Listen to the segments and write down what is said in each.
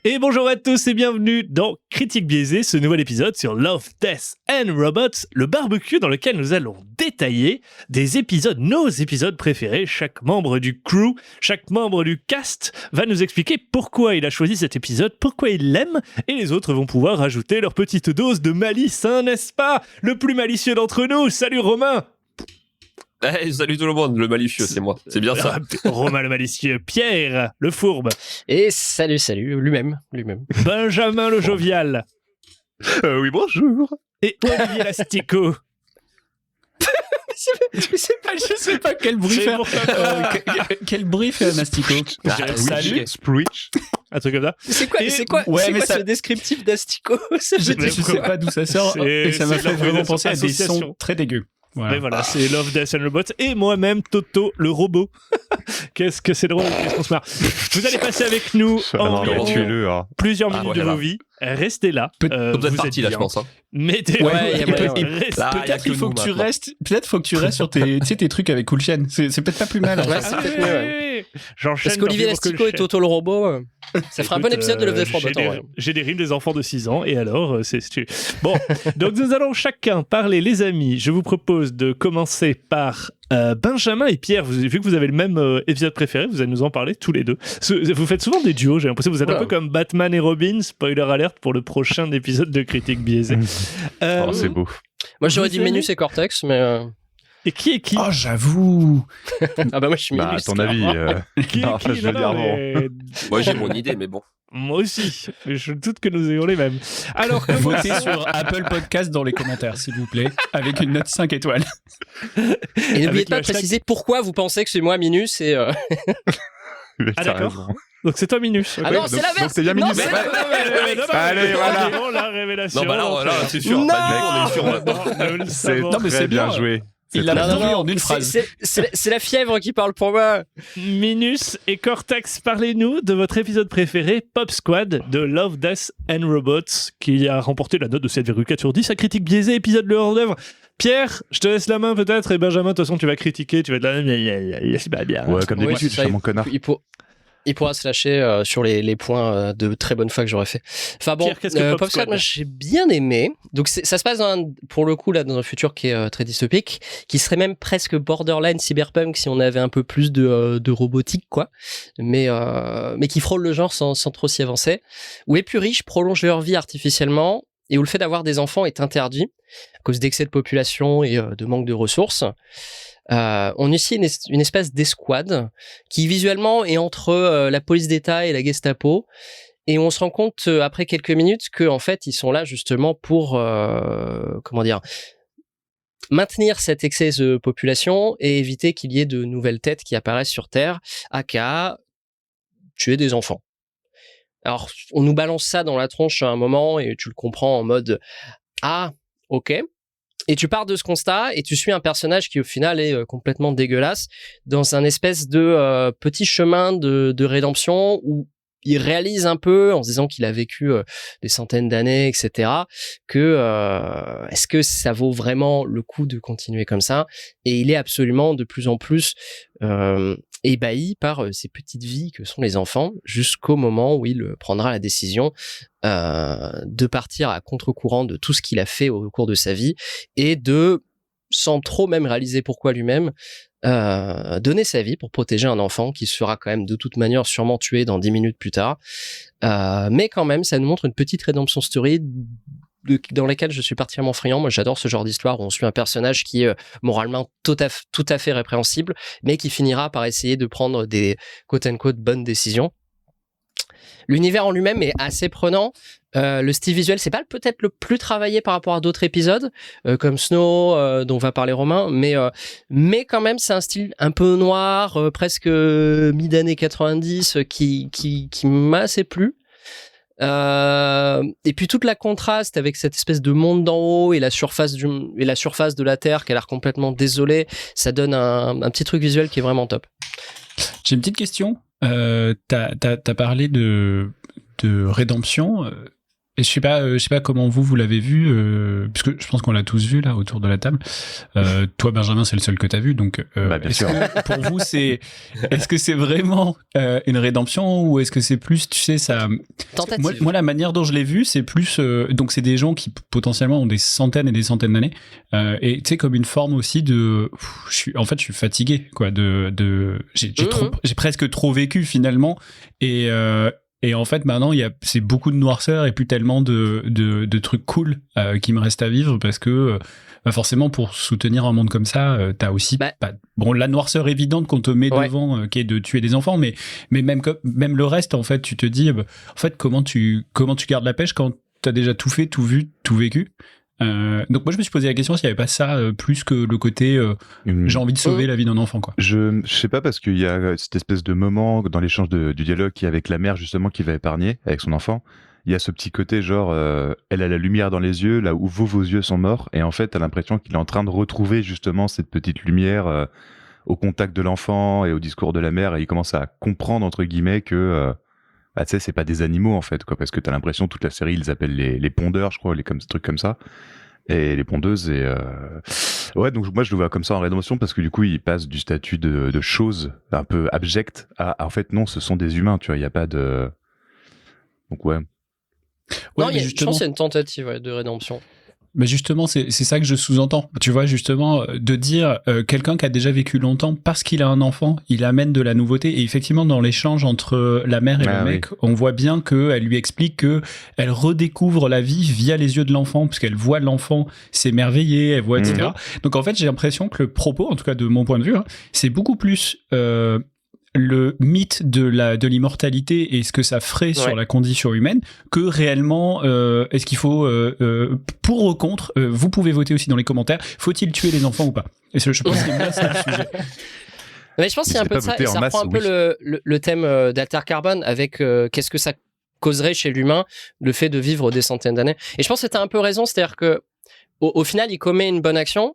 Et bonjour à tous et bienvenue dans Critique biaisée, ce nouvel épisode sur Love, Death and Robots, le barbecue dans lequel nous allons détailler des épisodes, nos épisodes préférés. Chaque membre du crew, chaque membre du cast va nous expliquer pourquoi il a choisi cet épisode, pourquoi il l'aime, et les autres vont pouvoir ajouter leur petite dose de malice, hein, n'est-ce pas? Le plus malicieux d'entre nous, salut Romain! Hey, salut tout le monde, le malicieux, c'est moi. C'est bien ça. Romain le malicieux, Pierre le fourbe. Et salut, lui-même. Benjamin le jovial. Oui, bonjour. Et Olivier l'asticot. Je sais pas quel bruit faire. Quel bruit fait un asticot? Salut. Spritch. Un truc comme ça. C'est quoi ce descriptif d'asticot? Je sais pas d'où ça sort et ça m'a fait vraiment penser à des sons très dégueux. Voilà. Mais voilà, c'est Love, Death and Robots et moi-même, Toto, le robot. Qu'est-ce que c'est drôle, qu'est-ce qu'on se marre. Vous allez passer avec nous plusieurs minutes de vos vies. Restez là. Vous êtes parti là, je pense. Peut-être qu'il faut que tu restes. Peut-être faut que tu restes sur tes trucs avec Cool Chain. C'est peut-être pas plus mal. Parce qu'Olivier l'asticot et Toto le robot, ça fera un bon épisode de Love, Death and Robots. J'ai des rimes des enfants de 6 ans et alors c'est bon. Donc nous allons chacun parler, les amis. Je vous propose de commencer par Benjamin et Pierre. Vu que vous avez le même épisode préféré, vous allez nous en parler tous les deux. Vous faites souvent des duos, j'ai l'impression que vous êtes un peu comme Batman et Robin. Spoiler alert pour le prochain épisode de Critique biaisée. C'est beau. Moi j'aurais dit Ménus et Cortex, mais... Et qui est qui? Oh, j'avoue. Ah bah moi je suis Ménus. À ton avis, qui non, je veux dire avant. Moi j'ai mon idée, mais bon. Moi aussi. Je doute que nous ayons les mêmes. Alors, votez sur Apple Podcast dans les commentaires, s'il vous plaît, avec une note 5 étoiles. Et n'oubliez pas de préciser pourquoi vous pensez que c'est moi Minus et... Ah d'accord. Donc c'est toi Minus. Ah non, c'est l'inverse. Donc c'est bien Minus. Allez, voilà. La révélation. Non, bah là, c'est sûr. Non, on est sûr maintenant. C'est très bien joué. Il l'a trouvé en une phrase. C'est la fièvre qui parle pour moi. Minus et Cortex, parlez-nous de votre épisode préféré, Pop Squad, de Love, Death and Robots, qui a remporté la note de 7,4 sur 10 à Critique biaisée, épisode de hors-d'œuvre. Pierre, je te laisse la main peut-être, et Benjamin, de toute façon, tu vas critiquer, tu vas être là, c'est pas bien. Ouais, comme d'habitude, je suis mon connard. Il pourra se lâcher sur les points de très bonne foi que j'aurais fait. Enfin bon, Pierre, Pop Squad, moi j'ai bien aimé. Donc ça se passe pour le coup là dans un futur qui est très dystopique, qui serait même presque borderline cyberpunk si on avait un peu plus de robotique quoi. Mais qui frôle le genre sans trop s'y avancer. Où les plus riches prolongent leur vie artificiellement et où le fait d'avoir des enfants est interdit à cause d'excès de population et de manque de ressources. On ici une espèce d'escouade qui visuellement est entre la police d'État et la Gestapo, et on se rend compte après quelques minutes que en fait ils sont là justement pour maintenir cet excès de population et éviter qu'il y ait de nouvelles têtes qui apparaissent sur Terre, aka tuer des enfants. Alors on nous balance ça dans la tronche à un moment et tu le comprends en mode ah ok. Et tu pars de ce constat et tu suis un personnage qui au final est complètement dégueulasse dans un espèce de petit chemin de rédemption où il réalise un peu en se disant qu'il a vécu des centaines d'années, etc. que est-ce que ça vaut vraiment le coup de continuer comme ça? Et il est absolument de plus en plus ébahi par ces petites vies que sont les enfants jusqu'au moment où il prendra la décision de partir à contre-courant de tout ce qu'il a fait au cours de sa vie et de, sans trop même réaliser pourquoi lui-même, donner sa vie pour protéger un enfant qui sera quand même de toute manière sûrement tué dans 10 minutes plus tard. Mais quand même, ça nous montre une petite redemption story dans laquelle je suis particulièrement friand. Moi, j'adore ce genre d'histoire où on suit un personnage qui est moralement tout à fait répréhensible, mais qui finira par essayer de prendre des quote-unquote bonnes décisions. L'univers en lui-même est assez prenant. Le style visuel, c'est pas peut-être le plus travaillé par rapport à d'autres épisodes, comme Snow, dont va parler Romain, mais quand même, c'est un style un peu noir, presque mid-années 90, qui m'a assez plu. Et puis toute la contraste avec cette espèce de monde d'en haut et la surface de la Terre qui a l'air complètement désolée, ça donne un petit truc visuel qui est vraiment top. J'ai une petite question. T'as parlé de rédemption. Et je sais pas comment vous l'avez vu, puisque je pense qu'on l'a tous vu là autour de la table. Toi, Benjamin, c'est le seul que t'as vu, donc bien sûr. pour vous, est-ce que c'est vraiment une rédemption ou est-ce que c'est plus, tu sais, ça. Tentative. Moi, la manière dont je l'ai vu, c'est plus, donc c'est des gens qui potentiellement ont des centaines et des centaines d'années, et tu sais, comme une forme aussi de, je suis fatigué, quoi, j'ai presque trop vécu finalement, et en fait, maintenant, c'est beaucoup de noirceur et plus tellement de trucs cool qui me restent à vivre parce que forcément, pour soutenir un monde comme ça, t'as aussi la noirceur évidente qu'on te met devant, qui est de tuer des enfants, mais même le reste, en fait, tu te dis, en fait, comment tu gardes la pêche quand t'as déjà tout fait, tout vu, tout vécu. Donc moi je me suis posé la question s'il n'y avait pas ça plus que le côté j'ai envie de sauver la vie d'un enfant, quoi. Je sais pas, parce qu'il y a cette espèce de moment dans l'échange du dialogue qui est avec la mère justement qui va épargner avec son enfant. Il y a ce petit côté genre elle a la lumière dans les yeux là où vos yeux sont morts, et en fait t'as l'impression qu'il est en train de retrouver justement cette petite lumière au contact de l'enfant et au discours de la mère, et il commence à comprendre entre guillemets que tu sais, c'est pas des animaux en fait, quoi, parce que t'as l'impression toute la série ils appellent les pondeurs, je crois, trucs comme ça, et les pondeuses, et ouais, donc moi je le vois comme ça en rédemption, parce que du coup il passe du statut de choses un peu abjectes à en fait non, ce sont des humains, tu vois, il y a pas de, donc ouais. Non, je pense qu'il y a une tentative de rédemption. Mais justement, c'est ça que je sous-entends. Tu vois, justement, de dire quelqu'un qui a déjà vécu longtemps, parce qu'il a un enfant, il amène de la nouveauté. Et effectivement, dans l'échange entre la mère et le mec, on voit bien qu'elle lui explique que elle redécouvre la vie via les yeux de l'enfant, parce qu'elle voit l'enfant s'émerveiller, elle voit, etc. Donc en fait, j'ai l'impression que le propos, en tout cas de mon point de vue, c'est beaucoup plus le mythe de l'immortalité et ce que ça ferait sur la condition humaine que réellement est-ce qu'il faut pour ou contre, vous pouvez voter aussi dans les commentaires, faut-il tuer les enfants ou pas, et je pense que c'est le sujet. Mais je pense qu'il y a un peu de ça, et ça reprend un peu le thème d'Alter Carbone avec qu'est-ce que ça causerait chez l'humain le fait de vivre des centaines d'années. Et je pense que tu as un peu raison, c'est-à-dire que au final il commet une bonne action,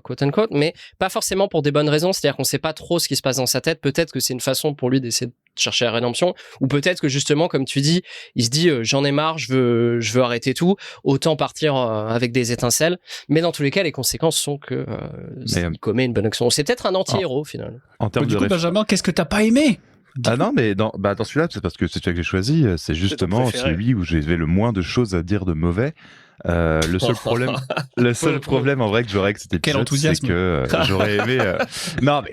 quote unquote, mais pas forcément pour des bonnes raisons, c'est-à-dire qu'on sait pas trop ce qui se passe dans sa tête. Peut-être que c'est une façon pour lui d'essayer de chercher la rédemption, ou peut-être que justement, comme tu dis, il se dit j'en ai marre, je veux arrêter tout, autant partir avec des étincelles. Mais dans tous les cas, les conséquences sont que il commet une bonne action. C'est peut-être un anti-héros finalement. En termes du coup, Benjamin, qu'est-ce que t'as pas aimé? Non, mais dans celui-là, c'est parce que c'est celui que j'ai choisi, c'est justement celui où j'avais le moins de choses à dire de mauvais. Le seul problème en vrai que j'aurais avec cet épisode, c'est que j'aurais aimé. Non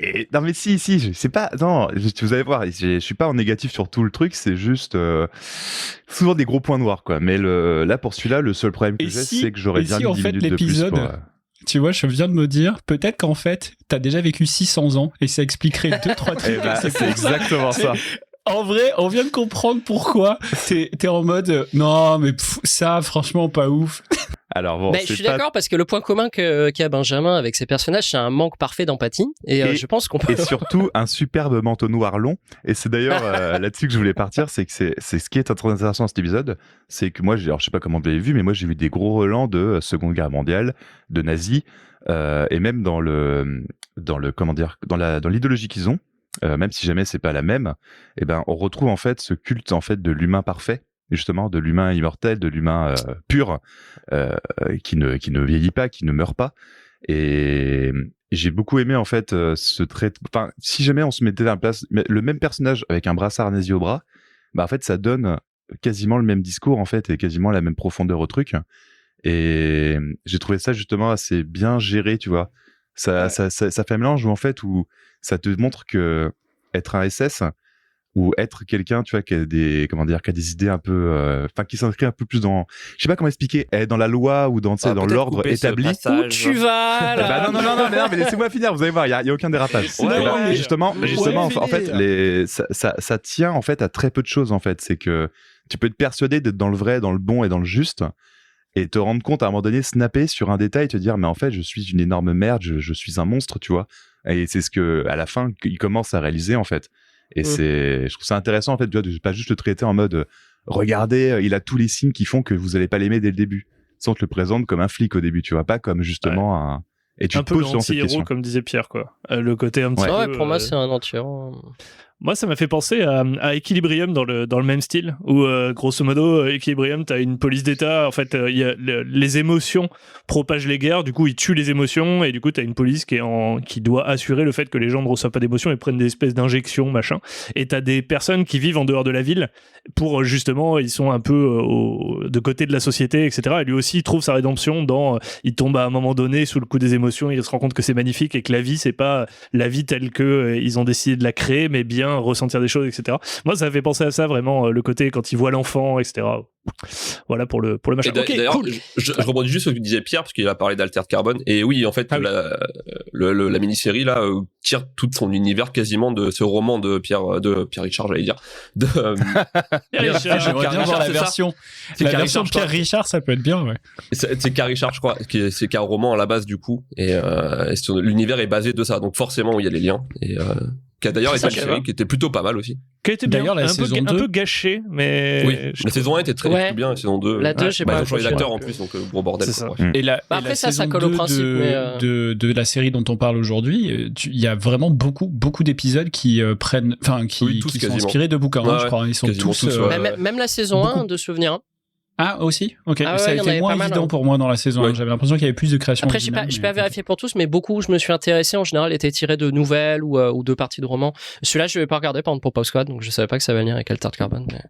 mais si, c'est pas. Non, vous allez voir, je suis pas en négatif sur tout le truc, c'est juste souvent des gros points noirs, quoi. Mais là pour celui-là, le seul problème que j'ai, c'est que j'aurais bien mis 10 minutes de plus pour. Tu vois, je viens de me dire, peut-être qu'en fait, t'as déjà vécu 600 ans et ça expliquerait 2-3 trucs. C'est exactement ça. En vrai, on vient de comprendre pourquoi t'es en mode non, mais ça, franchement, pas ouf. Alors bon, je suis d'accord, parce que le point commun qu'a Benjamin avec ses personnages, c'est un manque parfait d'empathie, et je pense qu'on peut. Et surtout un superbe manteau noir long. Et c'est d'ailleurs là-dessus que je voulais partir, c'est que c'est ce qui est très intéressant dans cet épisode, c'est que moi, je sais pas comment vous l'avez vu, mais moi j'ai vu des gros relents de Seconde Guerre mondiale, de nazis, et même dans l'idéologie qu'ils ont. Même si jamais c'est pas la même, on retrouve en fait ce culte en fait de l'humain parfait, justement, de l'humain immortel, de l'humain pur, qui ne vieillit pas, qui ne meurt pas. Et j'ai beaucoup aimé en fait ce trait. Enfin, si jamais on se mettait à la place, le même personnage avec un brassard nazi au bras, en fait ça donne quasiment le même discours en fait et quasiment la même profondeur au truc. Et j'ai trouvé ça justement assez bien géré, tu vois. Ça fait un mélange où en fait où ça te montre que être un SS ou être quelqu'un, tu vois, qui a des idées un peu, qui s'inscrit un peu plus dans, je sais pas comment expliquer, dans la loi ou dans l'ordre établi. Où tu vas là? Non, mais laissez-moi finir. Vous allez voir, il y a aucun dérapage. Justement, en fait, ça tient en fait à très peu de choses en fait. C'est que tu peux être persuadé d'être dans le vrai, dans le bon et dans le juste. Et te rendre compte à un moment donné, snapper sur un détail, te dire mais en fait je suis une énorme merde, je suis un monstre, tu vois. Et c'est ce que à la fin il commence à réaliser en fait. Et je trouve ça intéressant en fait, tu vois, de pas juste le traiter en mode regardez, il a tous les signes qui font que vous allez pas l'aimer dès le début. Sans te le présente comme un flic au début, tu vois, pas comme justement un. Et tu un te peu poses sur cette question. l'anti-héros, comme disait Pierre, quoi. Le côté un petit peu. Pour moi c'est un anti-héros. Moi, ça m'a fait penser à Equilibrium dans le même style, où grosso modo, Equilibrium, t'as une police d'État. En fait, les émotions propagent les guerres. Du coup, ils tuent les émotions, et du coup, t'as une police qui doit assurer le fait que les gens ne reçoivent pas d'émotions et prennent des espèces d'injections, machin. Et t'as des personnes qui vivent en dehors de la ville pour justement, ils sont un peu de côté de la société, etc. Et lui aussi, il trouve sa rédemption il tombe à un moment donné sous le coup des émotions. Il se rend compte que c'est magnifique et que la vie, c'est pas la vie telle que ils ont décidé de la créer, mais bien ressentir des choses, etc. Moi, ça fait penser à ça vraiment, le côté quand il voit l'enfant, etc. Voilà pour le machin. Et d'ailleurs, Cool. je rebondis juste sur ce que disait Pierre, parce qu'il a parlé d'Altered Carbon. Et oui, en fait, la mini-série là tire tout son univers quasiment de ce roman de Pierre Richard, j'allais dire. J'aimerais bien voir la version de Pierre Richard, ça peut être bien, ouais. C'est Pierre Richard, je crois, c'est un roman à la base du coup, et l'univers est basé de ça, donc forcément il y a les liens. Et qui a d'ailleurs été une série qui était plutôt pas mal aussi. Qui a été bien, d'ailleurs, la saison 2... un peu gâchée, mais... Oui, la saison 1 était très bien, la saison 2... La 2, je sais pas. Ils ont changé d'acteur en plus, donc gros bordel. C'est ça. Et la ça colle saison au principe, 2 de la série dont on parle aujourd'hui, il y a vraiment beaucoup d'épisodes qui sont inspirés de bouquins, je crois. Ils sont tous... Même la saison 1, de souvenirs. Ah, aussi? Ok. Ah ouais, ça a été moins évident pour moi dans la saison 1. J'avais l'impression qu'il y avait plus de création. Après, je n'ai pas vérifié pour tous, mais beaucoup, je me suis intéressé, en général, étaient tirés de nouvelles ou de parties de romans. Celui-là, je ne vais pas regarder, par exemple, pour Pop Squad, donc je ne savais pas que ça va venir avec Altered Carbon. Mais...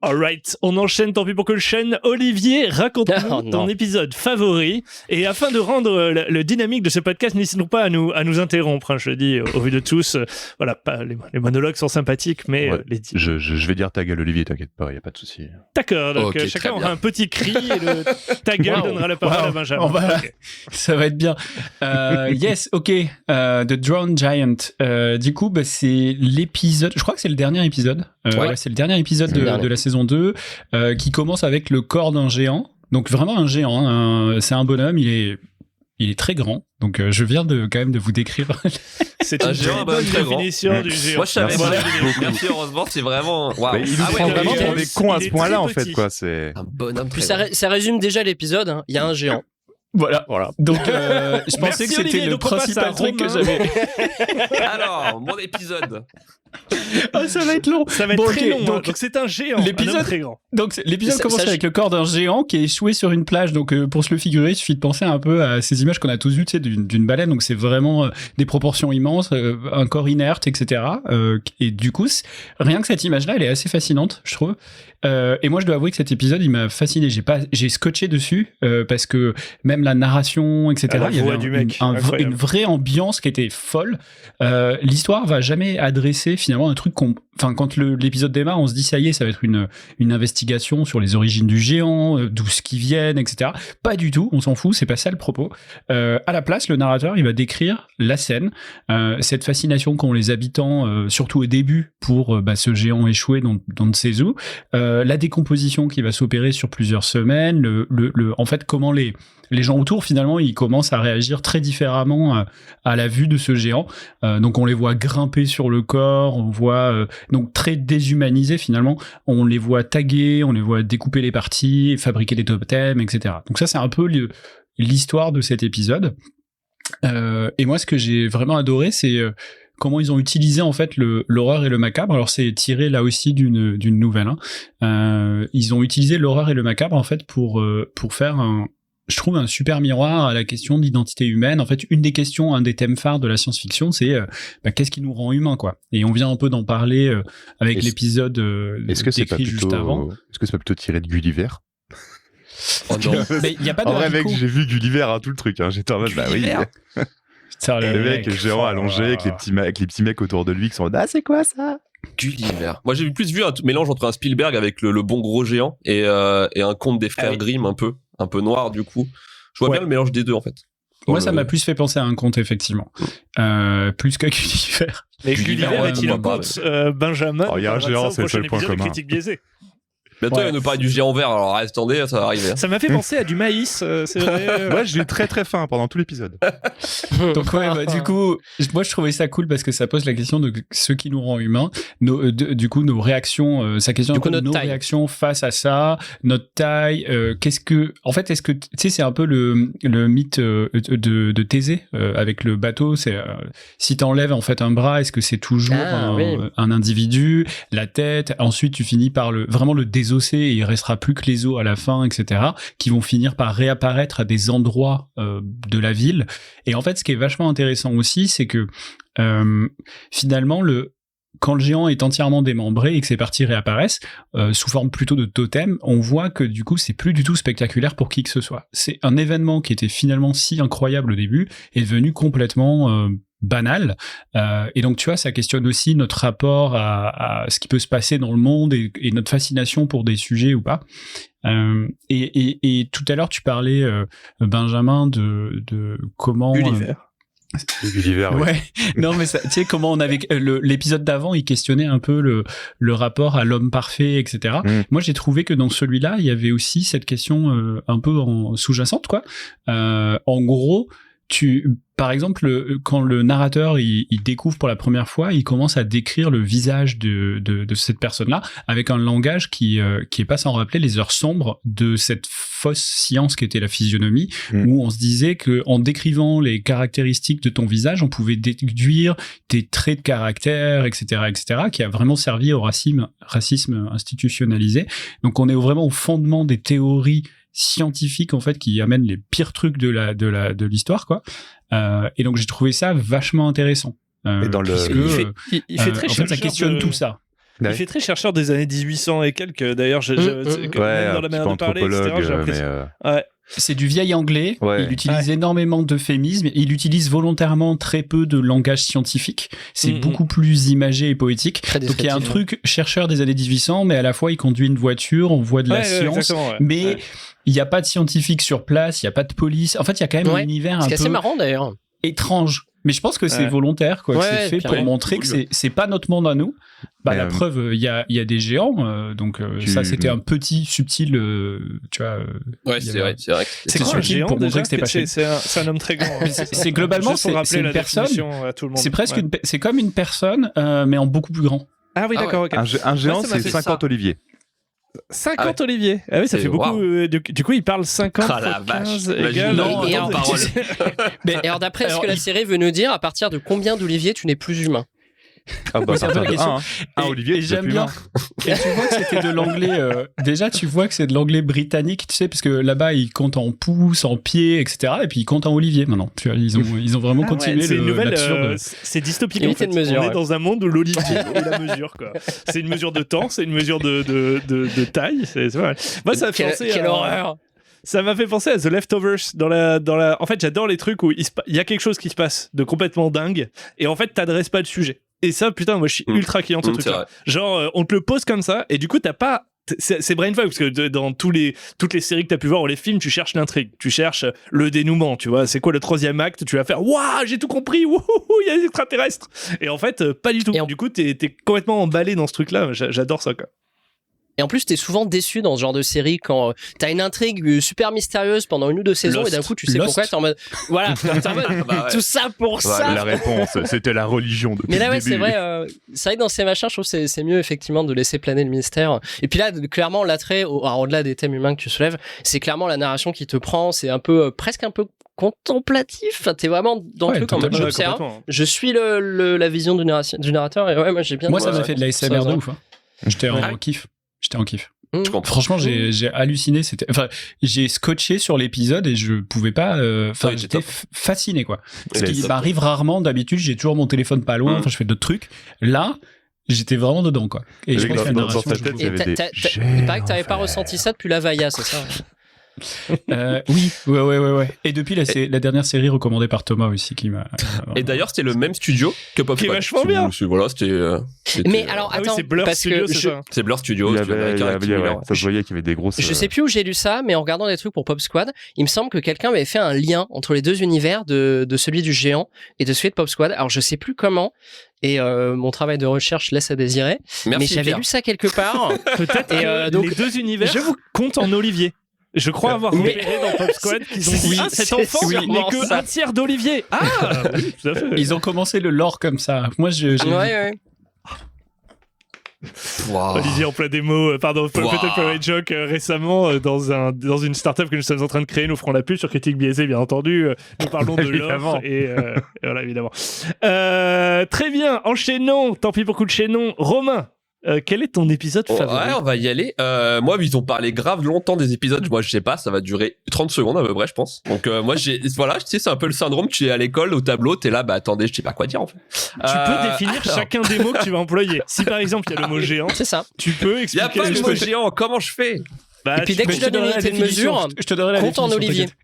Alright, on enchaîne, tant pis pour que le chêne. Olivier, raconte-nous ton épisode favori. Et afin de rendre le dynamique de ce podcast, n'hésitons pas à nous interrompre. Hein, je le dis au vu de tous. Voilà, pas, les monologues sont sympathiques, mais je vais dire ta gueule, Olivier, t'inquiète pas, il n'y a pas de souci. D'accord, donc chacun aura un petit cri et ta gueule donnera la parole à Benjamin. Okay. Ça va être bien. Yes, ok. The Drone Giant. Du coup, c'est l'épisode, je crois que c'est le dernier épisode. C'est le dernier épisode de la saison 2 qui commence avec le corps d'un géant. Donc vraiment un géant, hein, c'est un bonhomme, il est très grand. Donc je viens quand même de vous décrire. C'est une géant, bonne très définition grand. du géant. Moi je savais merci, heureusement, c'est vraiment waouh. Il nous prend vraiment pour des cons à ce point-là en fait quoi, c'est un bonhomme. Puis ça résume déjà l'épisode, hein. Il y a un géant. Voilà. Donc, je pensais que c'était le principal truc que j'avais. Alors, mon épisode. Ça va être long. Ça va être très long. Donc c'est un géant. L'épisode très grand. Donc l'épisode commence avec le corps d'un géant qui est échoué sur une plage. Donc pour se le figurer, il suffit de penser un peu à ces images qu'on a tous vues, tu sais, d'une baleine. Donc c'est vraiment des proportions immenses, un corps inerte, etc. Et du coup, rien que cette image-là, elle est assez fascinante, je trouve. Et moi, je dois avouer que cet épisode, il m'a fasciné. J'ai scotché dessus parce que même la narration, etc. Il y avait une vraie ambiance qui était folle. L'histoire va jamais adresser finalement un truc quand l'épisode démarre, on se dit ça y est, ça va être une investigation sur les origines du géant, d'où ce qui viennent, etc. Pas du tout, on s'en fout, c'est pas ça le propos. À la place, le narrateur, il va décrire la scène, cette fascination qu'ont les habitants, surtout au début, pour ce géant échoué dans ne sait où, la décomposition qui va s'opérer sur plusieurs semaines, en fait, comment les gens autour, finalement, ils commencent à réagir très différemment à la vue de ce géant. Donc, on les voit grimper sur le corps, on voit donc très déshumanisés, finalement. On les voit taguer, on les voit découper les parties, fabriquer des totems, etc. Donc ça, c'est un peu l'histoire de cet épisode. Et moi, ce que j'ai vraiment adoré, c'est comment ils ont utilisé en fait l'horreur et le macabre. Alors c'est tiré là aussi d'une nouvelle. Hein. Ils ont utilisé l'horreur et le macabre en fait pour faire je trouve un super miroir à la question d'identité humaine. En fait, une des questions, un des thèmes phares de la science-fiction, c'est qu'est-ce qui nous rend humains, quoi. Et on vient un peu d'en parler avec l'épisode décrit juste avant. Est-ce que c'est pas plutôt tiré de Gulliver? Oh non. Mais il y a pas de en vrai, mec, j'ai vu Gulliver, hein, tout le truc. Hein. J'étais en mode, bah oui. Le mec, le géant allongé avec les petits mecs autour de lui qui sont en mode, ah, c'est quoi ça? Gulliver. Moi, j'ai plus vu un mélange entre un Spielberg avec le bon gros géant et un conte des frères Grimm un peu noir du coup. Je vois bien le mélange des deux en fait. Moi, ça m'a plus fait penser à un conte effectivement, plus qu'à Gulliver. Mais Gulliver est-il un conte, Benjamin? Il y a un géant, c'est le seul point commun. Bientôt, il va nous parler du géant vert, alors attendez, ça va arriver. Ça m'a fait penser à du maïs, c'est vrai. Ouais, j'ai eu très très faim pendant tout l'épisode. Donc ouais, du coup, moi je trouvais ça cool parce que ça pose la question de ce qui nous rend humains, du coup nos réactions, ça questionne un peu nos réactions face à ça, notre taille, est-ce que tu sais c'est un peu le mythe de Thésée avec le bateau, c'est si t'enlèves en fait un bras, est-ce que c'est toujours un individu, la tête, ensuite tu finis par vraiment le désosser et il restera plus que les os à la fin, etc., qui vont finir par réapparaître à des endroits de la ville. Et en fait, ce qui est vachement intéressant aussi, c'est que finalement, quand le géant est entièrement démembré et que ces parties réapparaissent, sous forme plutôt de totem, on voit que du coup, c'est plus du tout spectaculaire pour qui que ce soit. C'est un événement qui était finalement si incroyable au début, est devenu complètement banal. Et donc, tu vois, ça questionne aussi notre rapport à ce qui peut se passer dans le monde et notre fascination pour des sujets ou pas. Et tout à l'heure, tu parlais, Benjamin, de comment... Gulliver, oui. Ouais. Non, mais tu sais comment on avait l'épisode d'avant, il questionnait un peu le rapport à l'homme parfait, etc. Moi, j'ai trouvé que dans celui-là, il y avait aussi cette question un peu sous-jacente, quoi. En gros, par exemple, quand le narrateur il découvre pour la première fois, il commence à décrire le visage de cette personne-là avec un langage qui est pas sans rappeler les heures sombres de cette fausse science qui était la physionomie, où on se disait que en décrivant les caractéristiques de ton visage, on pouvait déduire tes traits de caractère, etc., qui a vraiment servi au racisme institutionnalisé. Donc, on est vraiment au fondement des théories scientifiques en fait qui amènent les pires trucs de l'histoire, quoi. Et donc j'ai trouvé ça vachement intéressant. Et dans il fait très en fait, ça questionne tout ça. Il fait très chercheur des années 1800 et quelques. D'ailleurs, même dans la manière de parler, etc. J'ai l'impression. Ouais. C'est du vieil anglais. Ouais. Il utilise énormément d'euphémismes. Il utilise volontairement très peu de langage scientifique. C'est beaucoup plus imagé et poétique. Donc il y a un truc chercheur des années 1800, mais à la fois il conduit une voiture, on voit de la science, mais il n'y a pas de scientifique sur place, il n'y a pas de police. En fait, il y a quand même un univers un peu assez marrant d'ailleurs. Étrange. Mais je pense que c'est volontaire, quoi. Que c'est fait pour montrer que c'est pas notre monde à nous. La preuve, il y a des géants, donc ça c'était un petit subtil, tu vois. C'est vrai. C'est quoi un géant pour montrer déjà que c'est un homme très grand. C'est globalement c'est une personne. C'est presque c'est comme une personne, mais en beaucoup plus grand. Ah oui, d'accord. Okay. Un géant, c'est 50 oliviers. 50 oliviers. Ah oui, ça fait beaucoup. Du coup, il parle 50 15 égale. Non, mais alors d'après ce que la série veut nous dire, à partir de combien d'oliviers tu n'es plus humain? Ah bah c'est un question. Olivier, et j'aime bien. Et tu vois que c'était de l'anglais. Déjà, tu vois que c'est de l'anglais britannique, tu sais, parce que là-bas ils comptent en pouces, en pieds, etc. Et puis ils comptent en olivier maintenant. Tu vois, ils ont vraiment continué l'absurde. C'est dystopique. En fait. On est dans un monde où l'olivier est la mesure, quoi. C'est une mesure de temps, c'est une mesure de taille. Moi, ça fait penser. Quelle horreur! Ça m'a fait penser à The Leftovers dans la. En fait, j'adore les trucs où il y a quelque chose qui se passe de complètement dingue et en fait, t'adresses pas le sujet. Et ça, putain, moi, je suis ultra client de ce truc-là. Genre, on te le pose comme ça, et du coup, t'as pas... C'est brainfuck, parce que dans toutes les séries que t'as pu voir ou les films, tu cherches l'intrigue, tu cherches le dénouement, tu vois. C'est quoi le troisième acte? Tu vas faire, waouh, j'ai tout compris, wouhou, il y a des extraterrestres. Et en fait, pas du tout. Du coup, t'es complètement emballé dans ce truc-là. J'adore ça, quoi. Et en plus, t'es souvent déçu dans ce genre de série quand t'as une intrigue super mystérieuse pendant une ou deux saisons et d'un coup, tu sais pourquoi, t'es en mode, voilà, tout ça pour ça. La réponse, c'était la religion depuis le début. Mais là, c'est vrai que dans ces machins, je trouve que c'est mieux effectivement de laisser planer le mystère. Et puis là, clairement, l'attrait, au-delà des thèmes humains que tu soulèves, c'est clairement la narration qui te prend, c'est un peu, presque un peu contemplatif. Enfin, t'es vraiment dans le truc en mode j'observe. Je suis la vision du narrateur et moi, j'ai bien. Moi, ça m'a fait de la SMR de ouf. J'étais en kiff. Franchement, j'ai halluciné. J'ai scotché sur l'épisode et je pouvais pas. J'étais fasciné, quoi. Ce qui m'arrive rarement. D'habitude, j'ai toujours mon téléphone pas loin. Je fais d'autres trucs. Là, j'étais vraiment dedans, quoi. Et je pense que il paraît que t'avais pas ressenti ça depuis la Vailla, c'est ça? Oui, ouais. Et depuis la dernière série recommandée par Thomas aussi qui m'a. Et d'ailleurs, c'était le même studio que Pop Qui est Squad. vachement bien. Voilà, c'était. Mais alors, Ah oui, attends, c'est Blur parce Studio, que c'est ça. C'est Blur Studio. Il y studio avait, américain, il y avait, Miller. ça se voyait qu'il y avait des grosses. je sais plus où j'ai lu ça, mais en regardant des trucs pour Pop Squad, il me semble que quelqu'un avait fait un lien entre les deux univers de celui du géant et de celui de Pop Squad. Alors, je sais plus comment. Et mon travail de recherche laisse à désirer. Merci, mais j'avais Pierre. lu ça quelque part. Peut-être Et, que donc, les deux univers je vous- comptent en Olivier. Je crois avoir Mais- repéré dans Pop Squad qu'ils ont dit Oui, cet c'est enfant n'est sûrement que ça. un tiers d'Olivier. Ah oui, tout à fait. Ils ont commencé le lore comme ça. Moi, j'ai Ouais. Waouh. Olivier en plein démo, pardon, Wow. peut-être private joke récemment dans une startup que nous sommes en train de créer, nous ferons la pub sur Critique Biaisée bien entendu, nous parlons de Évidemment. l'offre et voilà évidemment. Très bien, enchaînons, tant pis pour coup de chaînon. Romain, quel est ton épisode favori? Ouais, on va y aller. Moi, ils ont parlé grave longtemps des épisodes. Moi, je sais pas, ça va durer 30 secondes à peu près, je pense. Donc, moi, voilà, tu sais, c'est un peu le syndrome. Tu es à l'école, au tableau, t'es là, bah attendez, je sais pas quoi dire en fait. Tu peux définir alors, chacun des mots que tu vas employer. Si par exemple il y a le mot géant, C'est ça. tu peux y a expliquer pas ce de que mot c'est. géant. Comment je fais? Bah, Et puis dès que Mais tu je te donnes une donnerai la unité de définition. mesure, Je te donnerai la compte en définition, Olivier. t'inquiète.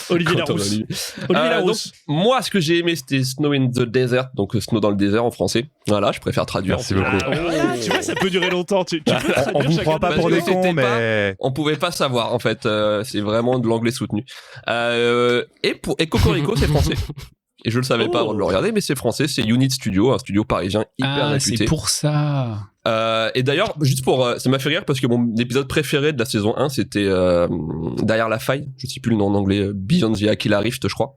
Olivier Quand on Larousse. va lui- Olivier donc, Larousse. moi, ce que j'ai aimé, c'était Snow in the Desert, donc Snow dans le désert en français. Voilà, je préfère traduire. Merci beaucoup. Ah, tu vois, ça peut durer longtemps. Tu peux On traduire vous chacun prend de pas nos pour parce des que c'était cons, mais. On pouvait pas savoir en fait, c'est vraiment de l'anglais soutenu. Et Cocorico, c'est français. Et je le savais pas avant de le regarder, mais c'est français, c'est Unit Studio, un studio parisien hyper Ah, réputé. c'est pour ça. Et d'ailleurs, juste pour, ça m'a fait rire parce que mon épisode préféré de la saison 1, c'était Derrière la faille, je sais plus le nom en anglais, Beyond the Aquila Rift, je crois.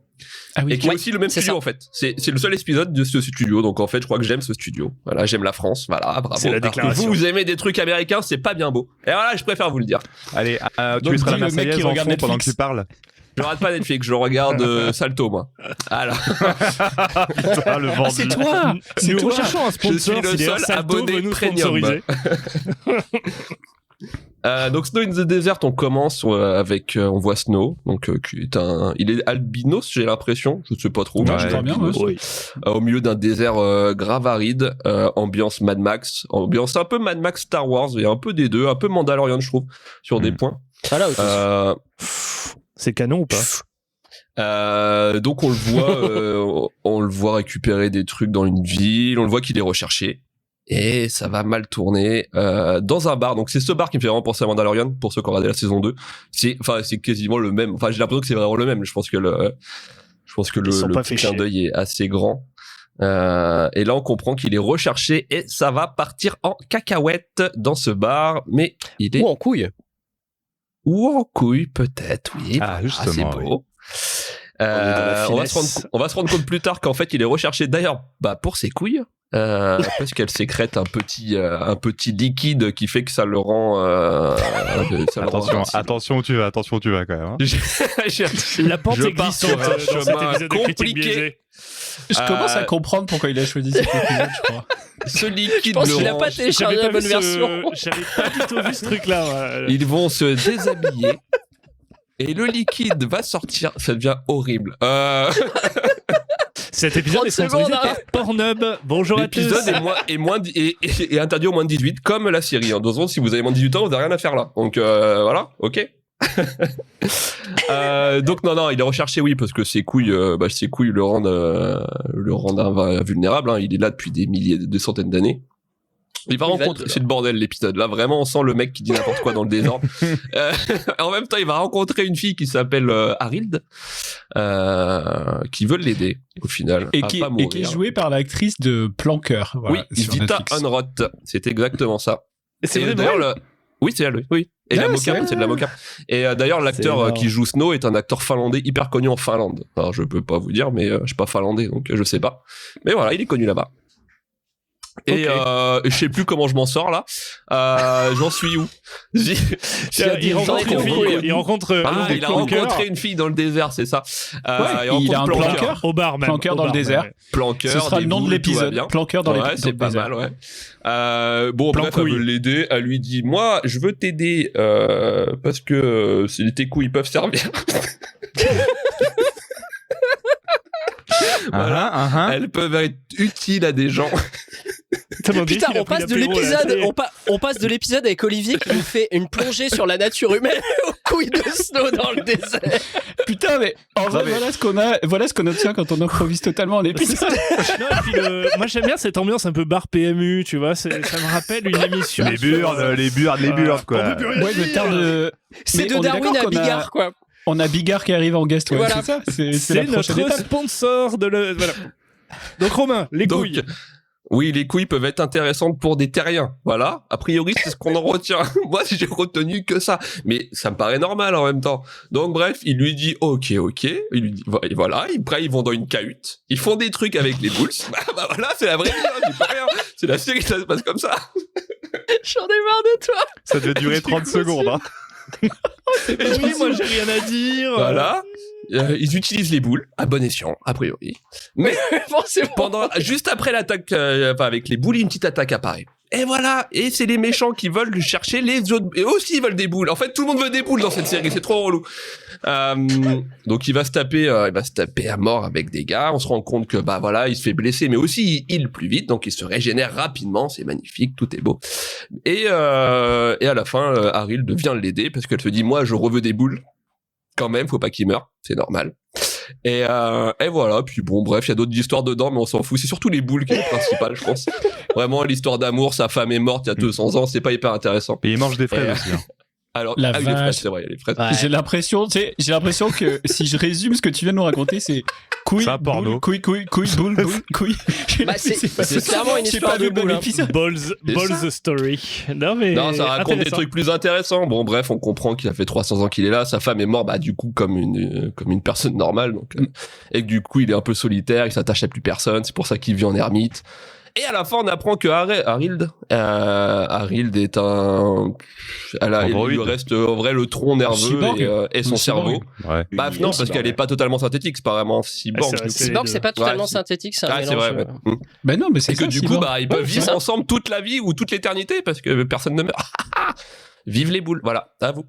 Ah oui. Et qui est Ouais, aussi le même c'est studio ça. en fait. C'est le seul épisode de ce studio, donc en fait, je crois que j'aime ce studio. Voilà, j'aime la France, voilà, bravo. C'est la Alors que déclaration. vous aimez des trucs américains, c'est pas bien beau. Et voilà, je préfère vous le dire. Allez, tu Donc, mettras la dis le mec Marseillaise qui en regarde fond pendant que Netflix. tu parles. Je regarde pas Netflix, je regarde Salto, moi. Alors, Putain, le vendu. C'est toi. C'est Nous toi. recherchons un sponsor. Je suis le si d'ailleurs seul Salto abonné veut nous premium. sponsoriser. donc Snow in the Desert, on commence avec, on voit Snow, donc qui est il est albinos, j'ai l'impression, je sais pas trop. Ouais, mais je crois bien, albinos. ouais. Au milieu d'un désert grave aride, ambiance Mad Max, ambiance un peu Mad Max Star Wars, et un peu des deux, un peu Mandalorian, je trouve, sur des points. Voilà, aussi. C'est canon ou pas? Donc on le voit récupérer des trucs dans une ville, on le voit qu'il est recherché. Et ça va mal tourner dans un bar. Donc c'est ce bar qui me fait vraiment penser à Mandalorian pour ceux qui ont regardé la saison 2. C'est quasiment le même. Enfin, j'ai l'impression que c'est vraiment le même. Je pense que le Ils sont pas petit fait clin chier. d'œil est assez grand. Et là, on comprend qu'il est recherché et ça va partir en cacahuète dans ce bar. Mais il est Ou en couille. ou en couille peut-être, oui. Ah, c'est justement, beau. est dans la On va finesse. on va se rendre compte plus tard qu'en fait il est recherché d'ailleurs pour ses couilles parce qu'elle sécrète un petit liquide qui fait que ça le rend ça le rend Attention où tu vas quand même. Hein. La pente Je est pars glissante sur un dans cet chemin épisode de Critique compliqué. Biaisée. Je commence à Euh, comprendre pourquoi il a choisi cet épisode, je crois. ce liquide Je pense le qu'il a rend- pas téléchargé la bonne version. J'avais pas du tout vu ce truc-là. moi. Ils vont se déshabiller et le liquide va sortir, ça devient horrible. Cet épisode 30 est sponsorisé secondes, hein. par Pornhub. Bonjour à tous. L'épisode est interdit au moins de 18, comme la série. En 2 secondes, si vous avez moins de 18 ans, vous n'avez rien à faire là. Donc voilà, ok. Donc non, il est recherché, oui, parce que ses couilles le rendent invulnérable. Hein. Il est là depuis des centaines d'années. Il va rencontrer, c'est le bordel l'épisode. Là, vraiment, on sent le mec qui dit n'importe quoi dans le désordre. En même temps, il va rencontrer une fille qui s'appelle Harold, qui veut l'aider au final Et à qui pas mourir. est joué par l'actrice de Planqueur. Voilà, Oui, sur Vita Netflix. Unroth, c'est exactement ça. C'est Et vrai, d'ailleurs, vrai. oui, c'est elle, oui. Et Ah, la c'est mocap, elle. c'est de la mocap. Et d'ailleurs, l'acteur énorme. qui joue Snow est un acteur finlandais hyper connu en Finlande. Alors, je peux pas vous dire, mais je suis pas finlandais, donc je sais pas. Mais voilà, il est connu là-bas. Et je sais plus comment je m'en sors là. J'en suis où? Il rencontre il a rencontré une fille dans le désert, c'est ça. il a un planqueur. au bar même. Planqueur au dans le bar désert. même. Planqueur. Ce sera des le nom de boules, tout va l'épisode. bien. Planqueur dans Ouais, c'est pas désert. mal, ouais. Bon, bref, elle Plancouille. veut l'aider. Elle lui dit, moi, je veux t'aider parce que tes couilles peuvent servir. Voilà. Elles peuvent être utiles à des gens. Putain, on passe de l'épisode, on passe de l'épisode avec Olivier qui nous fait une plongée sur la nature humaine aux couilles de Snow dans le désert. Putain, mais en vrai, voilà ce qu'on obtient quand on improvise totalement en épisode. Non, et puis moi j'aime bien cette ambiance un peu bar PMU, tu vois, ça me rappelle une émission. Les burnes, quoi. Ouais, le terme de. C'est Mais de on est Darwin d'accord à qu'on a- Bigard, quoi. On a Bigard qui arrive en guest, ouais, Voilà. c'est ça. C'est C'est la prochaine notre étape. sponsor de le. Voilà. Donc Romain, les Donc, couilles. oui, les couilles peuvent être intéressantes pour des terriens. Voilà. A priori, c'est ce qu'on en retient. Moi, j'ai retenu que ça. Mais ça me paraît normal en même temps. Donc, bref, il lui dit, ok. Il lui dit, voilà. Après, ils vont dans une cahute. Ils font des trucs avec les boules. Bah voilà, c'est la vraie vie, hein, j'ai pas rien. C'est la série, ça se passe comme ça. J'en ai marre de toi. Ça devait durer 30 secondes. Hein. Oui, moi j'ai rien à dire. Voilà. Ils utilisent les boules, à bon escient, a priori. Mais Bon, c'est bon. juste après l'attaque, avec les boules, une petite attaque apparaît. Et voilà, et c'est les méchants qui veulent chercher les autres, et aussi ils veulent des boules. En fait, tout le monde veut des boules dans cette série, c'est trop relou. Donc il va se taper à mort avec des gars. On se rend compte que bah voilà, il se fait blesser, mais aussi il heal plus vite, donc il se régénère rapidement. C'est magnifique, tout est beau. Et à la fin, Arild vient l'aider parce qu'elle se dit, moi je reveux des boules. Quand même, faut pas qu'il meure, c'est normal. Et voilà, puis bon, bref, il y a d'autres histoires dedans, mais on s'en fout. C'est surtout les boules qui est le principal, je pense. Vraiment, l'histoire d'amour, sa femme est morte il y a 200 ans, c'est pas hyper intéressant. Et il mange des fraises aussi. Hein. Alors, La les fraises, vache. c'est vrai, les fraises. Ouais. J'ai l'impression que si je résume ce que tu viens de nous raconter, c'est couille, C'est un porno. boule, couille, boule, couille. Bah, c'est clairement une J'ai histoire pas de vu le même boule, hein. épisode. Balls the story. Non, mais. Non, ça raconte des intéressant. trucs plus intéressants. Bon, bref, on comprend qu'il a fait 300 ans qu'il est là. Sa femme est morte, bah, du coup, comme une personne normale. Donc, et que du coup, il est un peu solitaire, il s'attache à plus personne. C'est pour ça qu'il vit en ermite. Et à la fin, on apprend que Arild est un, il lui Android. reste en vrai le tronc nerveux Cyborg. et son Un cerveau. cyborg. Ouais. Bah non, parce qu'elle est pas totalement synthétique, c'est pas vraiment cyborg. Ah, c'est vrai, du coup. c'est- Cyborg, c'est pas totalement Ouais, synthétique, c'est un Ah, c'est mélange. vrai, ouais. Ben non, mais c'est Et que ça, du coup, Cyborg. bah, ils peuvent Ouais, c'est vivre ça. ensemble toute la vie ou toute l'éternité parce que personne ne meurt. Vive les boules, voilà, à vous.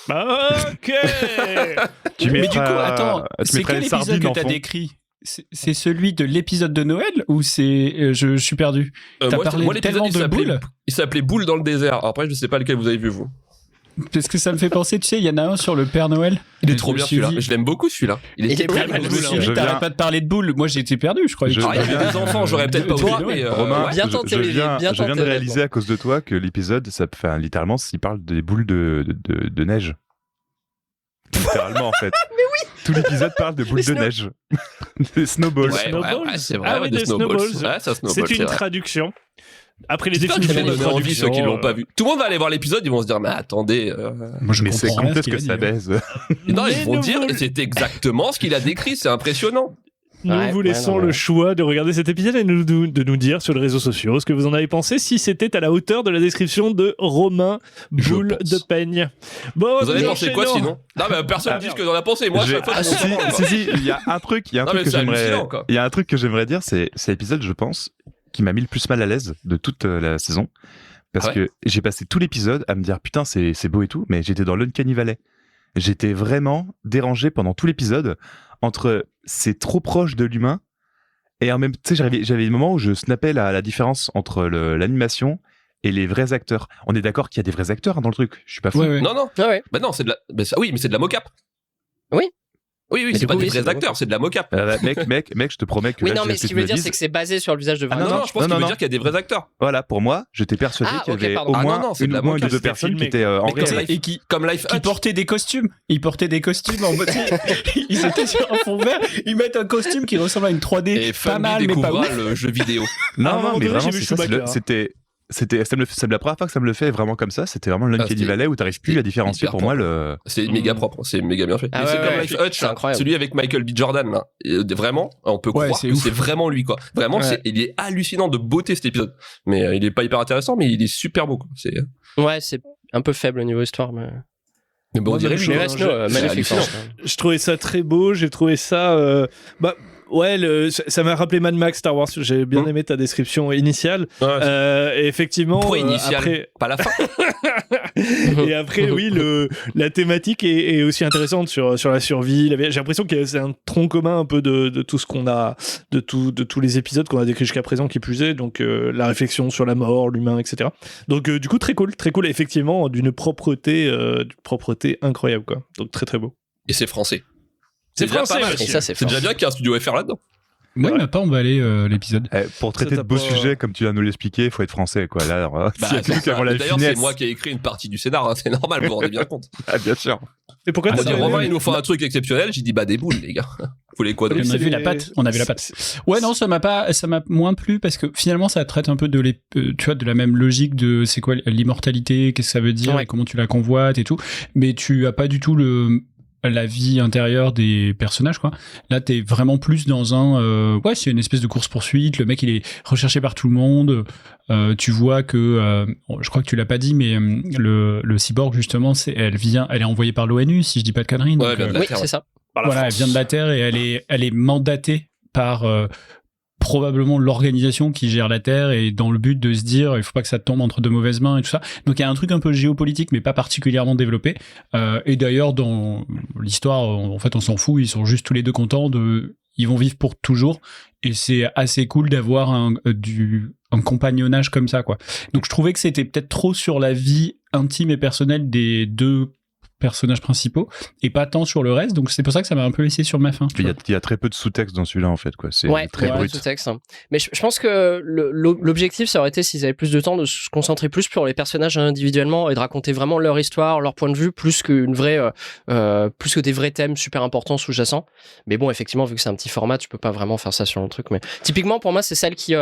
Ok. Mais du coup, attends, tu c'est mettrais quel les épisode sardines que en t'as fond. décrit? C'est celui de l'épisode de Noël ou c'est je suis perdu? T'as parlé tellement de boules? Il s'appelait Boule dans le désert. Après, je sais pas lequel vous avez vu, vous. Parce que ça me fait penser, tu sais, il y en a un sur le Père Noël. Il est Je trop me bien suis celui-là. dit- Je l'aime beaucoup celui-là. Il est Il est très très bien. bien, Je me suis Je dit, t'arrêtes viens- pas de parler de boules. Moi, j'ai été perdu, je croyais. Je- que Alors, il y a des enfants, j'aurais peut-être pas Toi, oublié, mais Romain, ouais. Bien tenté, je Olivier, viens, bien je viens de tenté, réaliser à cause de toi que l'épisode, littéralement, s'il parle des boules de neige. Littéralement, en fait. Mais oui. Tout l'épisode parle de boules de neige. Des snowballs. Ouais, Snowballs. c'est vrai, Ah ouais, oui, des des snowballs. snowballs. Ouais, ça snowball, C'est une c'est vrai. traduction. Après les J'espère que je définitions vais de donner envie ceux qui traduction, l'ont pas vu. Tout le monde va aller voir l'épisode, ils vont se dire, mais attendez, Moi, je Mais c'est comprends quand rien à est-ce ce que qu'il ça a dit. baise non, Mais ils vont nous dire, vous- c'est exactement ce qu'il a décrit, c'est impressionnant. Nous Ouais, vous ouais, laissons non, le ouais. choix de regarder cet épisode et de nous dire sur les réseaux sociaux ce que vous en avez pensé, si c'était à la hauteur de la description de Romain Je Boule pense. de Peigne. Bon, Vous avez nous pensé quoi enchaînons. sinon? Non, mais personne Ah, dit ce que j'en a pensé. Moi, à J'ai- chaque fois, Ah, je si, comprends. si, il y a un truc, Non, mais que c'est j'aimerais, hallucinant, quoi. il y a un truc que j'aimerais dire, c'est l'épisode, je pense, qui m'a mis le plus mal à l'aise de toute la saison. Parce Ah ouais que j'ai passé tout l'épisode à me dire, putain, c'est beau et tout, mais j'étais dans l'Uncanny Valley. J'étais vraiment dérangé pendant tout l'épisode entre c'est trop proche de l'humain et en même temps, j'avais des moments où je snappais la différence entre l'animation et les vrais acteurs. On est d'accord qu'il y a des vrais acteurs hein, dans le truc. Je suis pas fou. Ouais, ouais. Non, non. Ah ouais. Bah non, c'est de la. Bah, oui, mais c'est de la mocap. Oui. Oui, Mais c'est du pas coup, des oui, c'est vrais de la acteurs, c'est de la mocap. Mec, je te promets que Oui, là, non, j'ai mais fait ce qu'il me veut dire, dise- c'est que c'est basé sur le visage de Ah vrai. non, non, je pense non, qu'il veut non. dire qu'il y a des vrais acteurs. Voilà, pour moi, j'étais persuadé Ah, qu'il y ok, avait pardon. au Ah, moins non, non, c'est de une la ou deux mocap, personnes qui filmé. étaient en Mais comme réel. ça, Et qui Comme Life Hutch. portaient des costumes. Ils portaient des costumes en mode. Ils étaient sur un fond vert. Ils mettent un costume qui ressemble à une 3D. Et pas Funby mal, mais pas découvrira ouf. le jeu vidéo. À un Non, moment non, mais donné, vraiment, j'ai vu c'est ça, Chewbacca. c'était c'est la première fois que ça me le fait vraiment comme ça. C'était vraiment l'Uncanny c'était- Valley où t'arrives plus à différencier hyper pour moi le. C'est méga propre, c'est méga bien fait. Ah Mais c'est ouais, comme ouais, Life c'est Hutch, là, incroyable. celui avec Michael B. Jordan, là. Et, vraiment, on peut Ouais, croire c'est que ouf. c'est vraiment lui, quoi. Vraiment, Ouais. il est hallucinant de beauté cet épisode. Mais il est pas hyper intéressant, mais il est super beau, quoi. Ouais, c'est un peu faible au niveau histoire, mais. Mais bon, on Ouais, dirait mais lui. je- Mais hein. reste, no, C'est magnifique. hallucinant. Je trouvais ça très beau, j'ai trouvé ça... Ouais, ça m'a rappelé Mad Max Star Wars. J'ai bien aimé ta description initiale. Et effectivement, pourquoi initiale, après... pas la fin. Et après, oui, la thématique est aussi intéressante sur la survie. J'ai l'impression que c'est un tronc commun un peu de tout ce qu'on a, de tous les épisodes qu'on a décrits jusqu'à présent, qui plus est. Donc la réflexion sur la mort, l'humain, etc. Donc du coup, très cool. Effectivement, d'une propreté incroyable, quoi. Donc très très beau. Et c'est français. C'est français, et ça, c'est déjà bien qu'il y a un studio FR là-dedans. Moi, il m'a pas emballé l'épisode. Pour traiter de beaux sujets, comme tu viens de nous l'expliquer, il faut être français, quoi. Là, alors, d'ailleurs, c'est moi qui ai écrit une partie du scénar, hein, c'est normal, vous vous rendez bien compte. Bien sûr. Et pourquoi on dit Romain, il nous faut un truc exceptionnel. J'ai dit des boules, les gars. Vous voulez quoi d'autre? On a vu la patte. Ouais, non, ça m'a moins plu parce que finalement, ça traite un peu tu vois, de la même logique de c'est quoi l'immortalité, qu'est-ce que ça veut dire et comment tu la convoites et tout. Mais tu as pas du tout la vie intérieure des personnages, quoi. Là, t'es vraiment plus dans c'est une espèce de course-poursuite. Le mec, il est recherché par tout le monde. Tu vois que, je crois que tu l'as pas dit, mais le cyborg, justement, elle est envoyée par l'ONU, si je dis pas de conneries. Ouais, donc, oui, c'est ça. Voilà, elle vient de la Terre et elle est mandatée par probablement l'organisation qui gère la Terre et dans le but de se dire il faut pas que ça tombe entre de mauvaises mains et tout ça. Donc il y a un truc un peu géopolitique mais pas particulièrement développé. Et d'ailleurs dans l'histoire, en fait on s'en fout, ils sont juste tous les deux contents ils vont vivre pour toujours et c'est assez cool d'avoir un compagnonnage comme ça, quoi. Donc je trouvais que c'était peut-être trop sur la vie intime et personnelle des deux personnages principaux et pas tant sur le reste, donc c'est pour ça que ça m'a un peu laissé sur ma faim. Il y a très peu de sous-texte dans celui-là en fait, quoi. C'est très brut. Sous-texte, hein. Mais je pense que l'objectif ça aurait été, s'ils avaient plus de temps, de se concentrer plus sur les personnages individuellement et de raconter vraiment leur histoire, leur point de vue, plus que des vrais thèmes super importants sous-jacents. Mais bon, effectivement, vu que c'est un petit format, tu peux pas vraiment faire ça sur le truc. Mais typiquement pour moi, c'est celle qui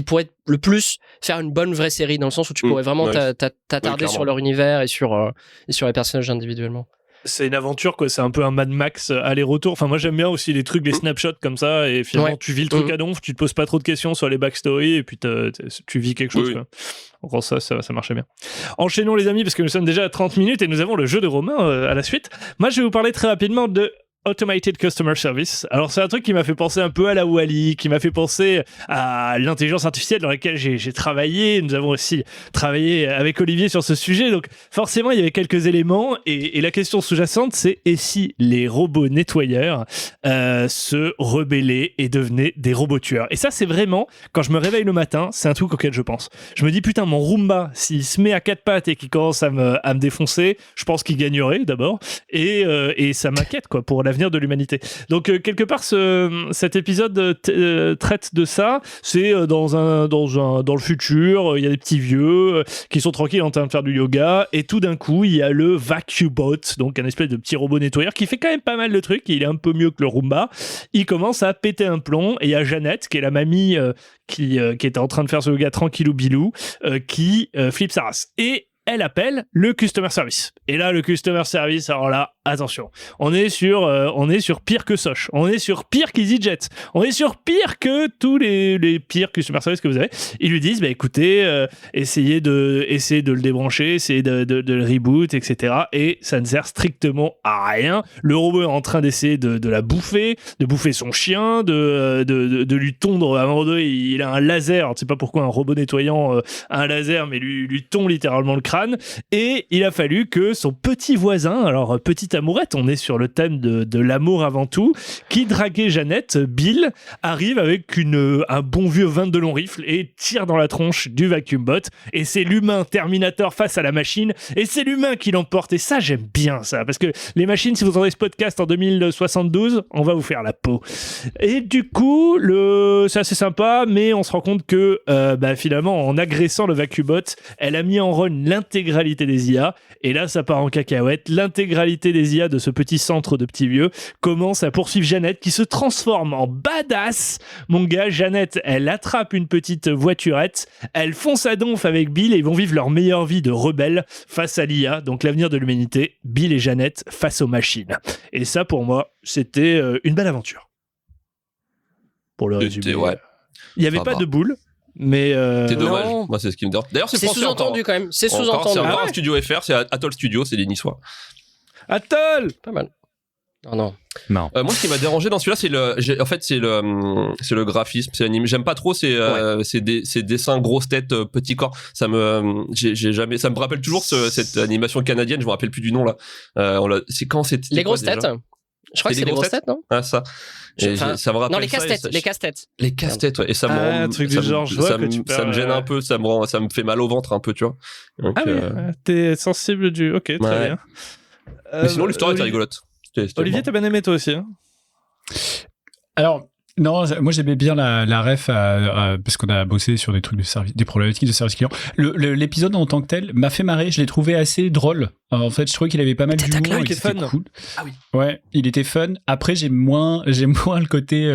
pourrait le plus faire une bonne vraie série, dans le sens où tu pourrais vraiment t'attarder sur leur univers et sur les personnages individuellement. C'est une aventure, quoi. C'est un peu un Mad Max aller-retour. Enfin, moi, j'aime bien aussi les trucs, les snapshots comme ça. Et finalement, tu vis le truc à donf, tu te poses pas trop de questions sur les backstories et puis tu vis quelque chose, quoi. En gros, ça marchait bien. Enchaînons, les amis, parce que nous sommes déjà à 30 minutes et nous avons le jeu de Romain à la suite. Moi, je vais vous parler très rapidement de Automated Customer Service. Alors c'est un truc qui m'a fait penser un peu à la WALL-E, qui m'a fait penser à l'intelligence artificielle dans laquelle j'ai travaillé. Nous avons aussi travaillé avec Olivier sur ce sujet, donc forcément il y avait quelques éléments et la question sous-jacente c'est et si les robots nettoyeurs se rebellaient et devenaient des robots tueurs. Et ça c'est vraiment, quand je me réveille le matin, c'est un truc auquel je pense. Je me dis putain, mon Roomba, s'il se met à quatre pattes et qu'il commence à me défoncer, je pense qu'il gagnerait d'abord et ça m'inquiète, quoi, pour l'avenir de l'humanité. Donc quelque part cet épisode traite de ça. C'est dans le futur, il y a des petits vieux qui sont tranquilles en train de faire du yoga et tout d'un coup il y a le VacuBot, donc un espèce de petit robot nettoyeur qui fait quand même pas mal de trucs. Il est un peu mieux que le Roomba. Il commence à péter un plomb et il y a Jeannette qui est la mamie qui était en train de faire ce yoga tranquillou bilou qui flippe sa race et elle appelle le customer service. Et là, le customer service, alors là, attention, on est sur pire que Soch, on est sur pire qu'EasyJet, on est sur pire que tous les pires customer service que vous avez. Ils lui disent, bah écoutez, essayez de le débrancher, essayez de le reboot, etc. Et ça ne sert strictement à rien. Le robot est en train d'essayer de la bouffer, de bouffer son chien, de lui tondre. À un moment donné, il a un laser. Alors, je sais pas pourquoi un robot nettoyant a un laser, mais lui tond littéralement le crâne. Et il a fallu que son petit voisin, alors petite amourette, on est sur le thème de l'amour avant tout, qui draguait Jeannette, Bill, arrive avec un bon vieux 22 long rifle et tire dans la tronche du VacuumBot. Et c'est l'humain Terminator face à la machine, et c'est l'humain qui l'emporte. Et ça, j'aime bien ça, parce que les machines, si vous entendez ce podcast en 2072, on va vous faire la peau. Et du coup, c'est assez sympa, mais on se rend compte que finalement, en agressant le VacuumBot, elle a mis en run l'intégralité des IA, et là ça part en cacahuète. L'intégralité des IA de ce petit centre de petits vieux commence à poursuivre Jeannette qui se transforme en badass. Mon gars, Jeannette, elle attrape une petite voiturette, elle fonce à donf avec Bill et ils vont vivre leur meilleure vie de rebelles face à l'IA, donc l'avenir de l'humanité, Bill et Jeannette face aux machines. Et ça pour moi, c'était une belle aventure. Pour le résumé. Ouais. Il n'y avait pas de boule. Mais c'est dommage. Non. Moi, c'est ce qui me dérange. D'ailleurs, c'est sous-entendu quand même. C'est sous-entendu. C'est encore un studio FR, c'est Atoll Studio, c'est des Niçois. Atoll, pas mal. Non. Moi, ce qui m'a dérangé dans celui-là, c'est le graphisme, c'est l'anime. J'aime pas trop ces dessins grosses têtes, petits corps. Ça me rappelle toujours cette animation canadienne. Je me rappelle plus du nom là. C'est quand c'était les grosses têtes. Je crois que c'est les grosses têtes, non? Ah ça. Ça me rappelle. Non, les casse-têtes. Les casse-têtes. Les casse-têtes, ouais. Et ça me rend. Un truc du genre, ça me gêne un peu. Ça me fait mal au ventre un peu, tu vois. Donc, t'es sensible du. Ok, très bien. Mais sinon, l'histoire était rigolote. Olivier, t'as bien aimé toi aussi, hein? Alors, non, moi j'aimais bien la ref parce qu'on a bossé sur des trucs de service, des problématiques de service client. L'épisode en tant que tel m'a fait marrer, je l'ai trouvé assez drôle. En fait, je trouvais qu'il avait pas mal d'humour et que c'était cool. Ah oui. Ouais, il était fun. Après, j'aime moins le côté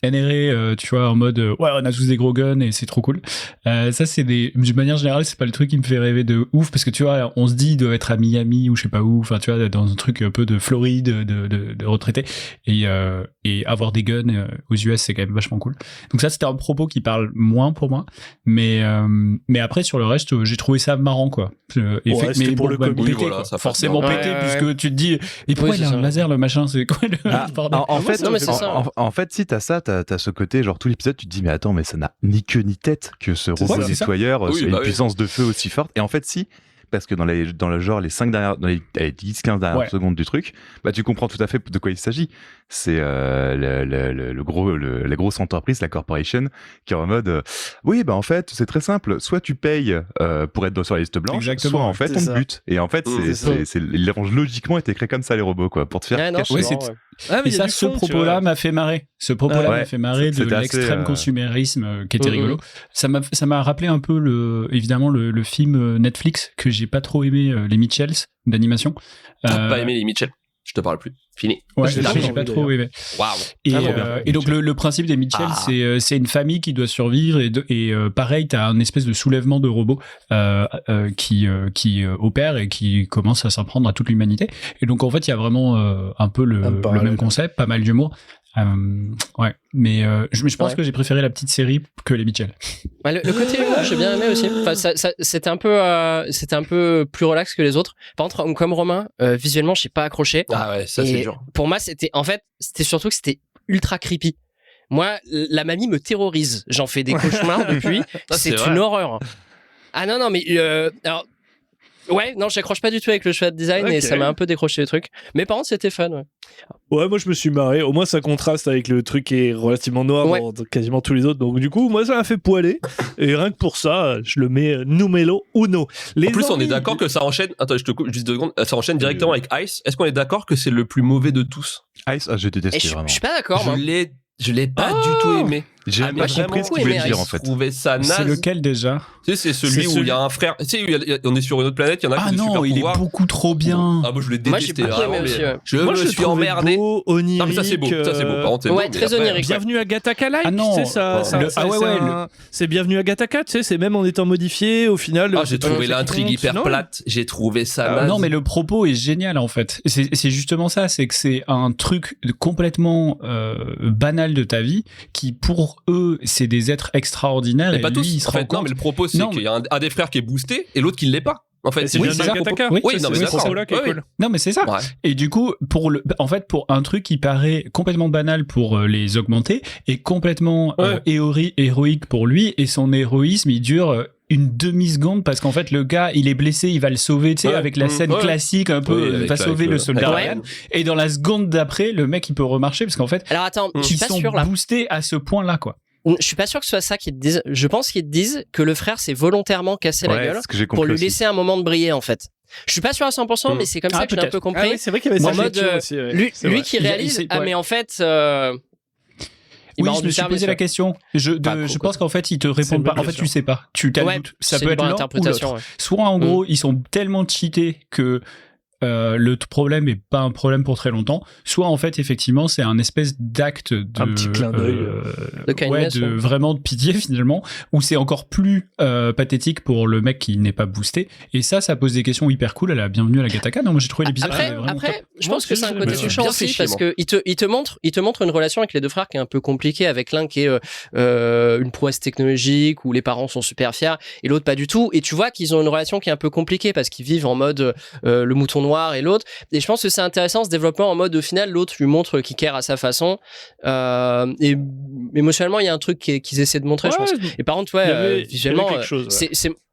NRA, tu vois, en mode ouais, on a tous des gros guns et c'est trop cool. Ça, c'est d'une manière générale, c'est pas le truc qui me fait rêver de ouf parce que tu vois, on se dit ils doivent être à Miami ou je sais pas où, enfin tu vois, dans un truc un peu de Floride, de retraités et avoir des guns aux US, c'est quand même vachement cool. Donc ça, c'était un propos qui parle moins pour moi, mais après sur le reste, j'ai trouvé ça marrant quoi. Mais pour le comique, voilà, ça forcément pété puisque tu te dis et pourquoi il a un laser le machin, c'est quoi le en fait si t'as ça, t'as ce côté genre tout l'épisode tu te dis mais attends mais ça n'a ni queue ni tête que ce robot nettoyeur soit une puissance de feu aussi forte et en fait si parce que dans le genre les 10-15 dernières secondes du truc, bah tu comprends tout à fait de quoi il s'agit. C'est la grosse entreprise, la corporation, qui est en mode oui bah en fait c'est très simple, soit tu payes pour être sur la liste blanche, soit en fait on te bute. Et en fait les ranges logiquement étaient créés comme ça les robots quoi, pour te faire cacher. Et ça, ce propos-là m'a fait marrer. Ce propos-là m'a fait marrer de l'extrême consumérisme qui était rigolo. Ça m'a rappelé un peu évidemment le film Netflix que j'ai pas trop aimé, les Mitchells d'animation. T'as pas aimé les Mitchells? Je te parle plus. Fini. Ouais, j'ai pas trop aimé. Waouh. Et donc le principe des Mitchells, c'est une famille qui doit survivre et pareil, t'as un espèce de soulèvement de robots qui opère et qui commence à s'en prendre à toute l'humanité. Et donc en fait, il y a vraiment un peu le même concept, pas mal d'humour. Ouais, mais je pense que j'ai préféré la petite série que les Mitchells. Le côté humour, j'ai bien aimé aussi. Enfin, c'était un peu plus relax que les autres. Par contre, comme Romain, visuellement, je n'ai pas accroché. Ah ouais, ça c'est dur. Pour moi, c'était surtout que c'était ultra creepy. Moi, la mamie me terrorise. J'en fais des cauchemars depuis. C'est une horreur. Ah non, mais alors. Ouais, non, j'accroche pas du tout avec le choix de design et ça m'a un peu décroché le truc. Mais par contre, c'était fun, Ouais, moi je me suis marré. Au moins ça contraste avec le truc qui est relativement noir dans quasiment tous les autres. Donc du coup, moi ça m'a fait poiler. Et rien que pour ça, je le mets numero uno. En plus, on est d'accord que ça enchaîne. Attends, je te coupe juste 2 secondes. Ça enchaîne directement avec Ice. Est-ce qu'on est d'accord que c'est le plus mauvais de tous? Ice, j'ai détesté vraiment. Je suis pas d'accord, moi. Je l'ai pas du tout aimé. J'ai pas compris ce qu'il voulait dire en fait. Je trouvais ça naze. C'est lequel déjà? C'est celui où il y a un frère. Tu sais, on est sur une autre planète, il y en a qui ont des super pouvoirs. Ah non, il est beaucoup trop bien. Ah, moi je l'ai détesté. Moi, j'ai pas aimé aussi. Je me suis emmerdé. Beau, onirique, non, mais ça c'est beau. Ça c'est beau. Par contre, ouais, très onirique. Bienvenue à Gattaca-like. Ah non. C'est Bienvenue à Gattaca, tu sais, c'est même en étant modifié au final. Ah, j'ai trouvé l'intrigue hyper plate. J'ai trouvé ça naze. Non, mais le propos est génial en fait. C'est justement ça, c'est que c'est un truc complètement banal de ta vie qui pour eux c'est des êtres extraordinaires. Et pas tous. En fait, non, mais le propos c'est qu'il y a un des frères qui est boosté et l'autre qui l'est pas. En fait, c'est ça. Oui, non, mais c'est là qui est cool. Non, mais c'est ça. Ouais. Et du coup, pour un truc qui paraît complètement banal pour les augmenter et complètement héroïque pour lui, et son héroïsme, il dure une demi-seconde parce qu'en fait le gars il est blessé, il va le sauver, tu sais, avec la scène classique un peu, va sauver le soldat Ryan, et dans la seconde d'après le mec il peut remarcher parce qu'en fait alors attends, ils sont boostés à ce point là quoi. Je suis pas sûr que ce soit ça qu'ils te disent. Je pense qu'ils te disent que le frère s'est volontairement cassé la gueule pour lui laisser un moment de briller en fait. Je suis pas sûr à 100%, mais c'est comme ça que j'ai un peu compris. Ah oui, c'est vrai qu'il y avait en mode aussi, lui qui réalise. Mais en fait. Oui, je me suis posé la question. Je pense qu'en fait, ils te répondent pas. En fait, tu sais pas. Tu t'as ça peut être l'un ou l'autre. Soit en gros, ils sont tellement cheatés que le problème est pas un problème pour très longtemps, soit en fait effectivement c'est un espèce d'acte de un petit clin d'œil de vraiment de pitié finalement, où c'est encore plus pathétique pour le mec qui n'est pas boosté, et ça pose des questions hyper cool à la bienvenue à la Gattaca. Non, moi j'ai trouvé l'épisode après Je pense que c'est un côté touchant aussi parce que il te montre une relation avec les deux frères qui est un peu compliquée, avec l'un qui est une prouesse technologique où les parents sont super fiers et l'autre pas du tout. Et tu vois qu'ils ont une relation qui est un peu compliquée parce qu'ils vivent en mode le mouton noir et l'autre. Et je pense que c'est intéressant ce développement en mode au final l'autre lui montre qu'il care à sa façon. Et émotionnellement il y a un truc qu'ils essaient de montrer, je pense. Et par contre visuellement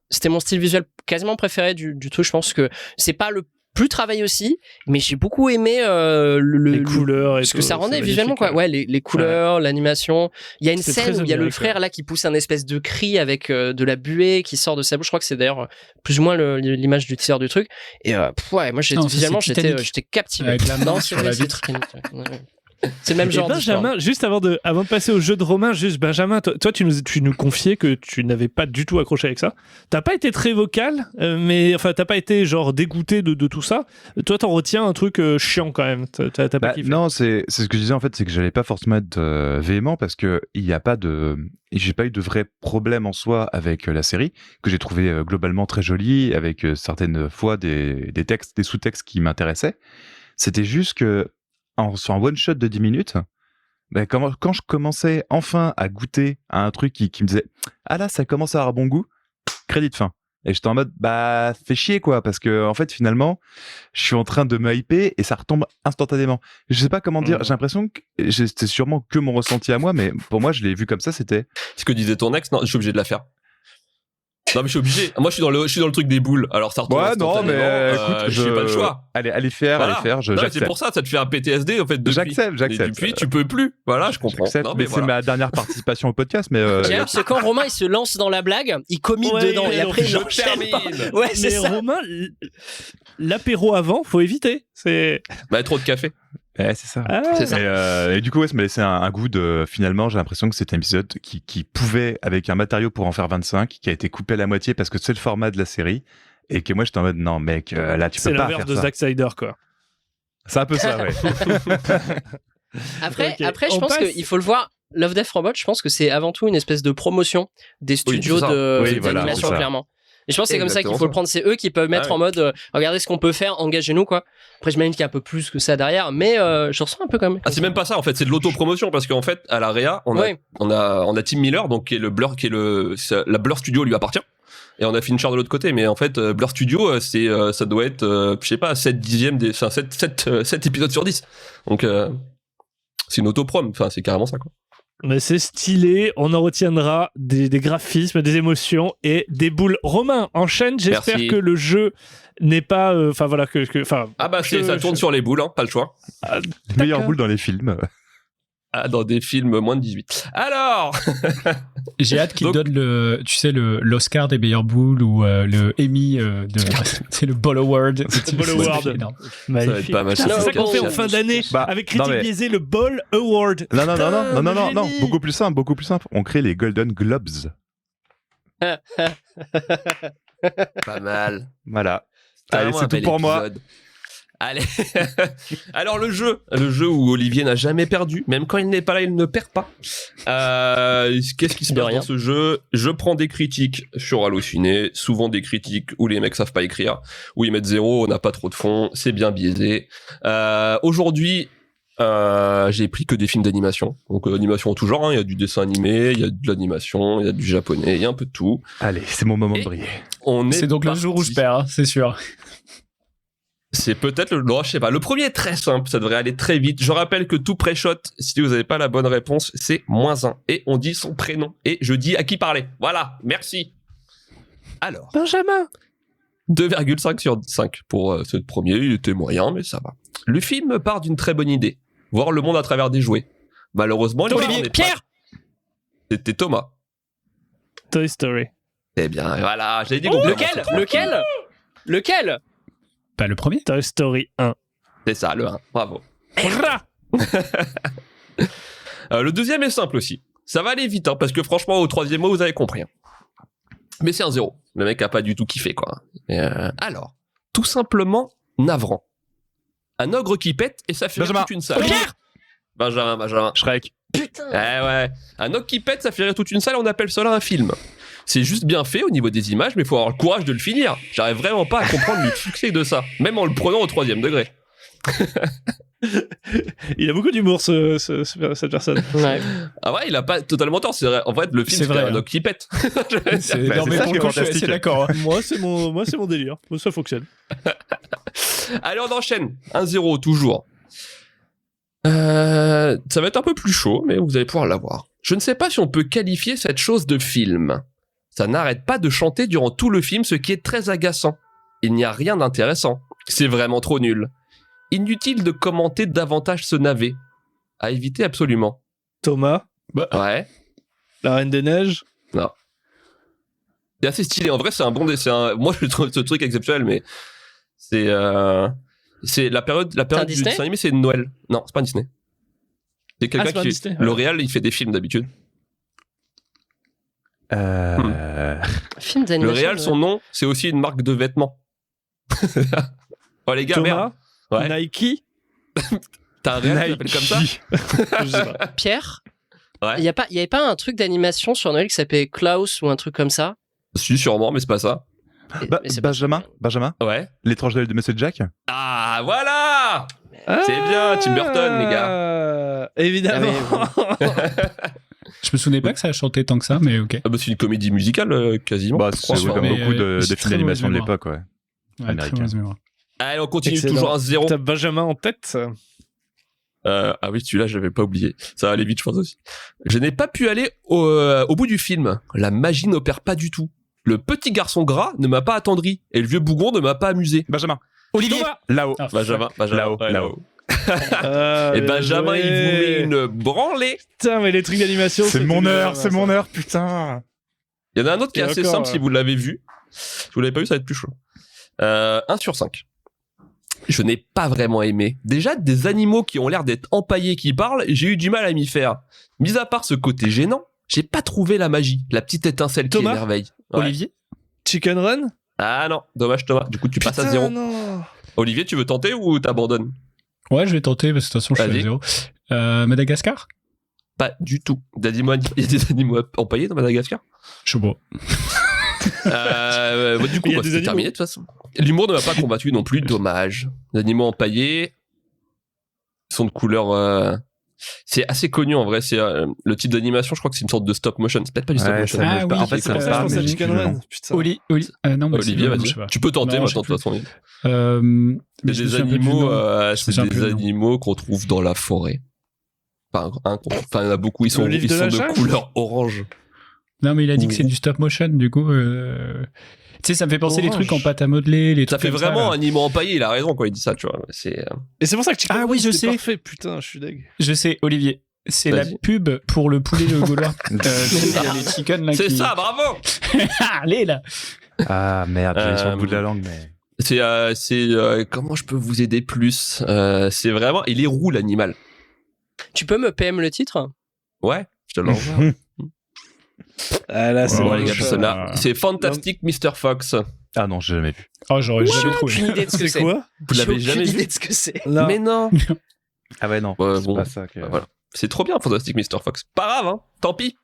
c'était mon style visuel quasiment préféré du truc. Je pense que c'est pas le plus travaillé aussi, mais j'ai beaucoup aimé les couleurs et ce que ça rendait visuellement quoi. Ouais, les couleurs, l'animation. Il y a une scène où il y a le frère là qui pousse un espèce de cri avec de la buée qui sort de sa bouche. Je crois que c'est d'ailleurs plus ou moins l'image du teaser du truc. Et moi visuellement j'étais captivé. Avec la main sur la vitre. C'est le même genre. Benjamin, juste avant de passer au jeu de Romain, juste Benjamin, toi tu nous confiais que tu n'avais pas du tout accroché avec ça. T'as pas été très vocal, mais enfin t'as pas été genre dégoûté de tout ça. Toi t'en retiens un truc chiant quand même. T'as pas kiffé. Non, c'est ce que je disais en fait, c'est que j'allais pas forcément être véhément parce que j'ai pas eu de vrai problème en soi avec la série que j'ai trouvé globalement très jolie avec certaines fois des textes, des sous-textes qui m'intéressaient. C'était juste que sur un one-shot de 10 minutes, quand je commençais enfin à goûter à un truc qui me disait « Ah là, ça commence à avoir bon goût », crédit de fin. Et j'étais en mode « Bah, fais chier quoi », parce que en fait, finalement, je suis en train de me hyper et ça retombe instantanément. Je sais pas comment dire, j'ai l'impression que c'était sûrement que mon ressenti à moi, mais pour moi, je l'ai vu comme ça, c'était... Ce que disait ton ex, non, je suis obligé de la faire. Non mais je suis obligé. Moi je suis dans le truc des boules. Alors ça retombe. Ouais non mais écoute, j'ai pas le choix. Allez faire. J'accepte. C'est pour ça te fait un PTSD en fait. J'accepte. Et depuis tu peux plus. Voilà, je comprends. Non, mais c'est ma dernière participation au podcast. Mais j'aime c'est quand Romain il se lance dans la blague, il commit dedans et après il termine. Ouais c'est ça. Romain, l'apéro avant, faut éviter. C'est trop de café. Ouais, c'est ça. C'est ça. Et du coup, ça m'a laissé un goût de... Finalement, j'ai l'impression que c'était un épisode qui pouvait, avec un matériau pour en faire 25, qui a été coupé à la moitié parce que c'est le format de la série, et que moi, j'étais en mode, non, mec, là, tu peux pas faire ça. C'est l'inverse de Zack Snyder, quoi. C'est un peu ça, ouais. Après, je pense qu'il faut le voir. Love, Death, Robot, je pense que c'est avant tout une espèce de promotion des studios d'animation, clairement. Et je pense que c'est comme ça qu'il faut le prendre. C'est eux qui peuvent mettre en mode regardez ce qu'on peut faire, engagez-nous quoi. Après j'imagine qu'il y a un peu plus que ça derrière, mais je ressens un peu quand même. C'est même pas ça en fait, c'est de l'autopromotion parce qu'en fait à la Réa on a Tim Miller donc qui est la Blur Studio lui appartient. Et on a Fincher de l'autre côté, mais en fait Blur Studio ça doit être je sais pas 7 épisodes sur 10. Donc c'est une autoprom, enfin c'est carrément ça quoi. Mais c'est stylé, on en retiendra des graphismes, des émotions et des boules. Romain, enchaîne, j'espère que le jeu n'est pas... Enfin voilà, ça tourne sur les boules, hein, pas le choix. Les meilleures boules dans les films. Dans des films moins de 18. Alors j'ai hâte qu'il donne l'Oscar des meilleures boules ou le Emmy c'est le Ball Award. Le Ball Award. Ça va être pas mal. C'est ça qu'on fait en fin d'année avec Critique Biaisée, le Ball Award. Non, beaucoup plus simple. On crée les Golden Globes. Pas mal. Voilà. Allez, c'est tout pour moi. Allez. Alors le jeu où Olivier n'a jamais perdu, même quand il n'est pas là, il ne perd pas. Qu'est-ce qui se passe dans ce jeu ? Je prends des critiques sur Allociné, souvent des critiques où les mecs savent pas écrire, où ils mettent 0, on n'a pas trop de fond, c'est bien biaisé. Aujourd'hui, j'ai pris que des films d'animation. Donc animation en tout genre, il y a du dessin animé, il y a de l'animation, il y a du japonais, il y a un peu de tout. Allez, c'est mon moment de briller. C'est donc le jour où je perds, c'est sûr. C'est peut-être je sais pas. Le premier est très simple, ça devrait aller très vite. Je rappelle que tout pré-shot, si vous n'avez pas la bonne réponse, c'est -1. Et on dit son prénom. Et je dis à qui parler. Voilà, merci. Alors. Benjamin 2,5 sur 5 pour ce premier. Il était moyen, mais ça va. Le film part d'une très bonne idée. Voir le monde à travers des jouets. Malheureusement, Olivier, Pierre C'était Thomas. Toy Story. Eh bien, voilà. J'avais dit Lequel Pas le premier. Toy Story 1. C'est ça, le 1. Bravo. Le deuxième est simple aussi. Ça va aller vite, hein, parce que franchement, au troisième mot, vous avez compris. Hein. Mais c'est un 0. Le mec a pas du tout kiffé, quoi. Alors, tout simplement navrant. Un ogre qui pète et ça fait toute une salle. Benjamin. Shrek. Putain. Ouais. Un ogre qui pète, ça fait rire toute une salle, on appelle cela un film. C'est juste bien fait au niveau des images, mais il faut avoir le courage de le finir. J'arrive vraiment pas à comprendre le succès de ça, même en le prenant au 3e degré. Il a beaucoup d'humour, cette personne. Ouais. Ah ouais, il a pas totalement tort. C'est vrai. En fait, le film, C'est vrai, un hein. doc qui pète. Non, mais ça pour qui le est coup, je suis fantastique. assez d'accord. hein. Moi, c'est mon délire. Moi, ça fonctionne. Allez, on enchaîne. 1-0, toujours. Ça va être un peu plus chaud, mais vous allez pouvoir l'avoir. Je ne sais pas si on peut qualifier cette chose de film. Ça n'arrête pas de chanter durant tout le film, ce qui est très agaçant. Il n'y a rien d'intéressant. C'est vraiment trop nul. Inutile de commenter davantage ce navet. À éviter absolument. Thomas, Ouais. la Reine des Neiges. C'est assez stylé. En vrai, c'est un bon dessin. Moi, je trouve ce truc exceptionnel, mais c'est la période du Disney dessin animé, c'est Noël. Non, c'est pas un Disney. C'est quelqu'un c'est pas un qui Disney, le ouais. réal, il fait des films d'habitude. Film Le d'animation. réal, son nom, c'est aussi une marque de vêtements. Oh les gars, merde. Thomas, Ouais. Nike. T'as un réal qui s'appelle comme ça? Je sais pas. Pierre, Ouais. il y avait pas un truc d'animation sur Noël qui s'appelait Klaus ou un truc comme ça? Si, sûrement, mais c'est pas ça. Mais c'est pas- Benjamin, Ouais. l'étrange Noël de Monsieur Jack. Ah, voilà! C'est bien, Tim Burton, les gars. Évidemment. Je me souvenais pas que ça a chanté tant que ça, mais ok. Ah bah, c'est une comédie musicale, quasiment. Bah, je c'est crois. sûr, comme mais, beaucoup de j'ai films très d'animation de mauvaise l'époque, ouais. Ouais, Américain. très mauvaise mémoire. Allez, on continue Excellent. toujours à 0. T'as Benjamin en tête. Ah oui, celui-là, je l'avais pas oublié. Ça va aller vite, je pense aussi. Je n'ai pas pu aller au bout du film. La magie n'opère pas du tout. Le petit garçon gras ne m'a pas attendri. Et le vieux bougon ne m'a pas amusé. Benjamin, Olivier Thomas. là-haut. Ah, Benjamin. Là-haut, ouais, là-haut. Et Benjamin, il vous met une branlée. Putain, mais les trucs d'animation. C'est mon heure, c'est heure, putain. Il y en a un autre qui est Et assez encore, simple si vous l'avez vu. Si vous l'avez pas vu, ça va être plus chaud. 1/5. Je n'ai pas vraiment aimé. Déjà, des animaux qui ont l'air d'être empaillés qui parlent, j'ai eu du mal à m'y faire. Mis à part ce côté gênant, j'ai pas trouvé la magie, la petite étincelle Thomas qui émerveille. Ouais. Olivier Chicken Run. Ah non, dommage Thomas. Du coup, tu passes à 0. Non. Olivier, tu veux tenter ou t'abandonnes? Ouais, je vais tenter, parce que de toute façon, je suis Vas-y. à 0. Madagascar Pas du tout. Il y a des animaux empaillés dans Madagascar. Je sais pas. Du coup, Il y a bah, des c'est animaux. terminé de toute façon. L'humour ne m'a pas combattu non plus, dommage. Les animaux empaillés, ils sont de couleur... C'est assez connu en vrai, c'est le type d'animation, je crois que c'est une sorte de stop motion. C'est peut-être pas du stop Ouais, motion. ça me Ah parle. oui, En fait, c'est ça C'est me pour ça que je parle, pensais à mais Chicken plus Run. non. Putain. Non, mais Olivier, c'est- je sais vas-y. pas. Tu peux tenter Non, maintenant je sais de toute façon. mais C'est je me des souviens plus du animaux, nom. Je me c'est souviens plus des du nom. animaux qu'on trouve dans la forêt. Enfin, il y en a beaucoup, ils sont, livre ils de sont la de jungle couleur orange. Non, mais il a dit que c'est du stop motion, du coup. Tu sais, ça me fait penser les Orange. trucs en pâte à modeler, les Ça trucs fait comme vraiment là. animaux empaillés, il a raison quand il dit ça, tu vois. C'est Et c'est pour ça que Chicken Ah Run, oui, je c'était sais. parfait. Putain, je suis deg. Je sais, Olivier. C'est la Vas-y. pub pour le poulet de Gaulois. Il y a les chicken là c'est qui... ça, bravo. Allez là. Ah merde, j'allais sur le bout de la langue, mais. C'est comment je peux vous aider plus c'est vraiment, il est roux l'animal. Tu peux me PM le titre? Ouais, je te l'envoie. Ah là, c'est Bon, Ouais, les gars, je- c'est là. C'est Fantastic Mr. Fox. Ah non, j'ai jamais vu. Oh, j'aurais jamais Aucune trouvé. idée de ce que C'est c'est. quoi Vous l'avez J'ai jamais aucune vu? idée de ce que c'est. Non. Mais non. Ah ouais, non. Ouais, c'est bon. pas ça que. Bah, voilà. C'est trop bien, Fantastic Mr. Fox. Pas grave, hein. Tant pis.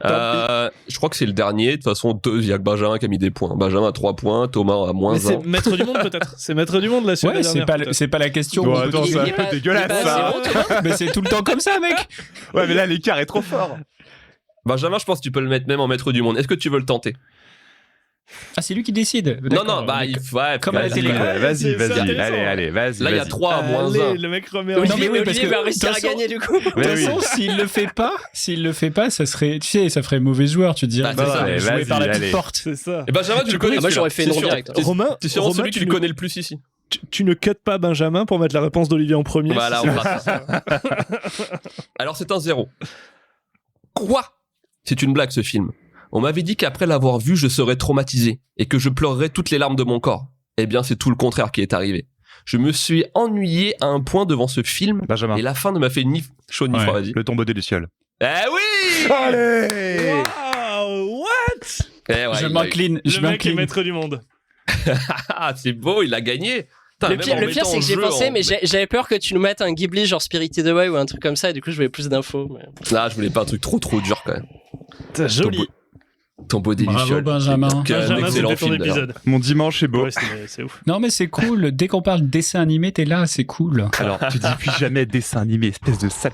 Je crois que c'est le dernier. De toute façon, il y a que Benjamin qui a mis des points. Benjamin a 3 points, Thomas a moins Mais c'est 1. Maître du Monde peut-être. C'est Maître du Monde là sur la Ouais, c'est dernière, pas, peut-être. c'est pas la question. Bon, on peut attends, toujours- ça- Il est pas- dégueulasse, il est pas ça. à 0, Thomas. Mais c'est tout le temps comme ça, mec. Ouais, mais là, l'écart est trop fort. Benjamin, je pense que tu peux le mettre même en maître du monde. Est-ce que tu veux le tenter? Ah, c'est lui qui décide. Non, D'accord. non, bah, il faut. Ouais, Comme à la vas-y. télé. Ouais, vas-y, c'est vas-y. intéressant. Allez, vas-y. Là, il y a vas-y. 3 à moins 1. Allez, le mec remet en Oui, Olivier, non, mais oui, parce Olivier que, va réussir de à toute façon- gagner du coup. De toute Ouais, oui. façon, s'il le fait pas, ça serait, tu sais, ça ferait mauvais joueur. Tu te dirais, Bah, c'est ça. jouer Vas-y, par la petite allez. porte. C'est ça. Et Benjamin, tu le connais. Ah, moi, j'aurais fait une celui-là. roue directe. T'es- Romain, T'es sûrement Romain, celui que tu ne- connais le plus ici. tu ne cut pas Benjamin pour mettre la réponse d'Olivier en premier. Voilà, si on c'est- fera ça. Alors, c'est un 0. Quoi? C'est une blague, ce film. On m'avait dit qu'après l'avoir vu, je serais traumatisé et que je pleurerais toutes les larmes de mon corps. Eh bien, c'est tout le contraire qui est arrivé. Je me suis ennuyé à un point devant ce film Benjamin. et la fin ne m'a fait ni chaud ni Ouais. froid, vas-y. Le tombeau des Lucioles. Eh oui! Allez. Waouh, what? Eh ouais, Je il a eu- m'incline. Je Le mec est m'incline. maître du monde. Ah, c'est beau, il a gagné. Putain, Le même pire, en le pire, mettant c'est en que j'ai jeu pensé, en- mais j'avais peur que tu nous mettes un Ghibli genre Spirited Away ou un truc comme ça, et du coup, je voulais plus d'infos. Mais... Ah, je voulais pas un truc trop dur quand même. Putain, joli. Tombeau délicieux. Bravo, Benjamin. Qui est un Benjamin, excellent c'était ton film, d'ailleurs. épisode. Mon dimanche est beau. Ouais, c'est ouf. Non, mais c'est cool. Dès qu'on parle dessin animé, t'es là, c'est cool. Alors, tu dis plus jamais dessin animé, espèce de sale.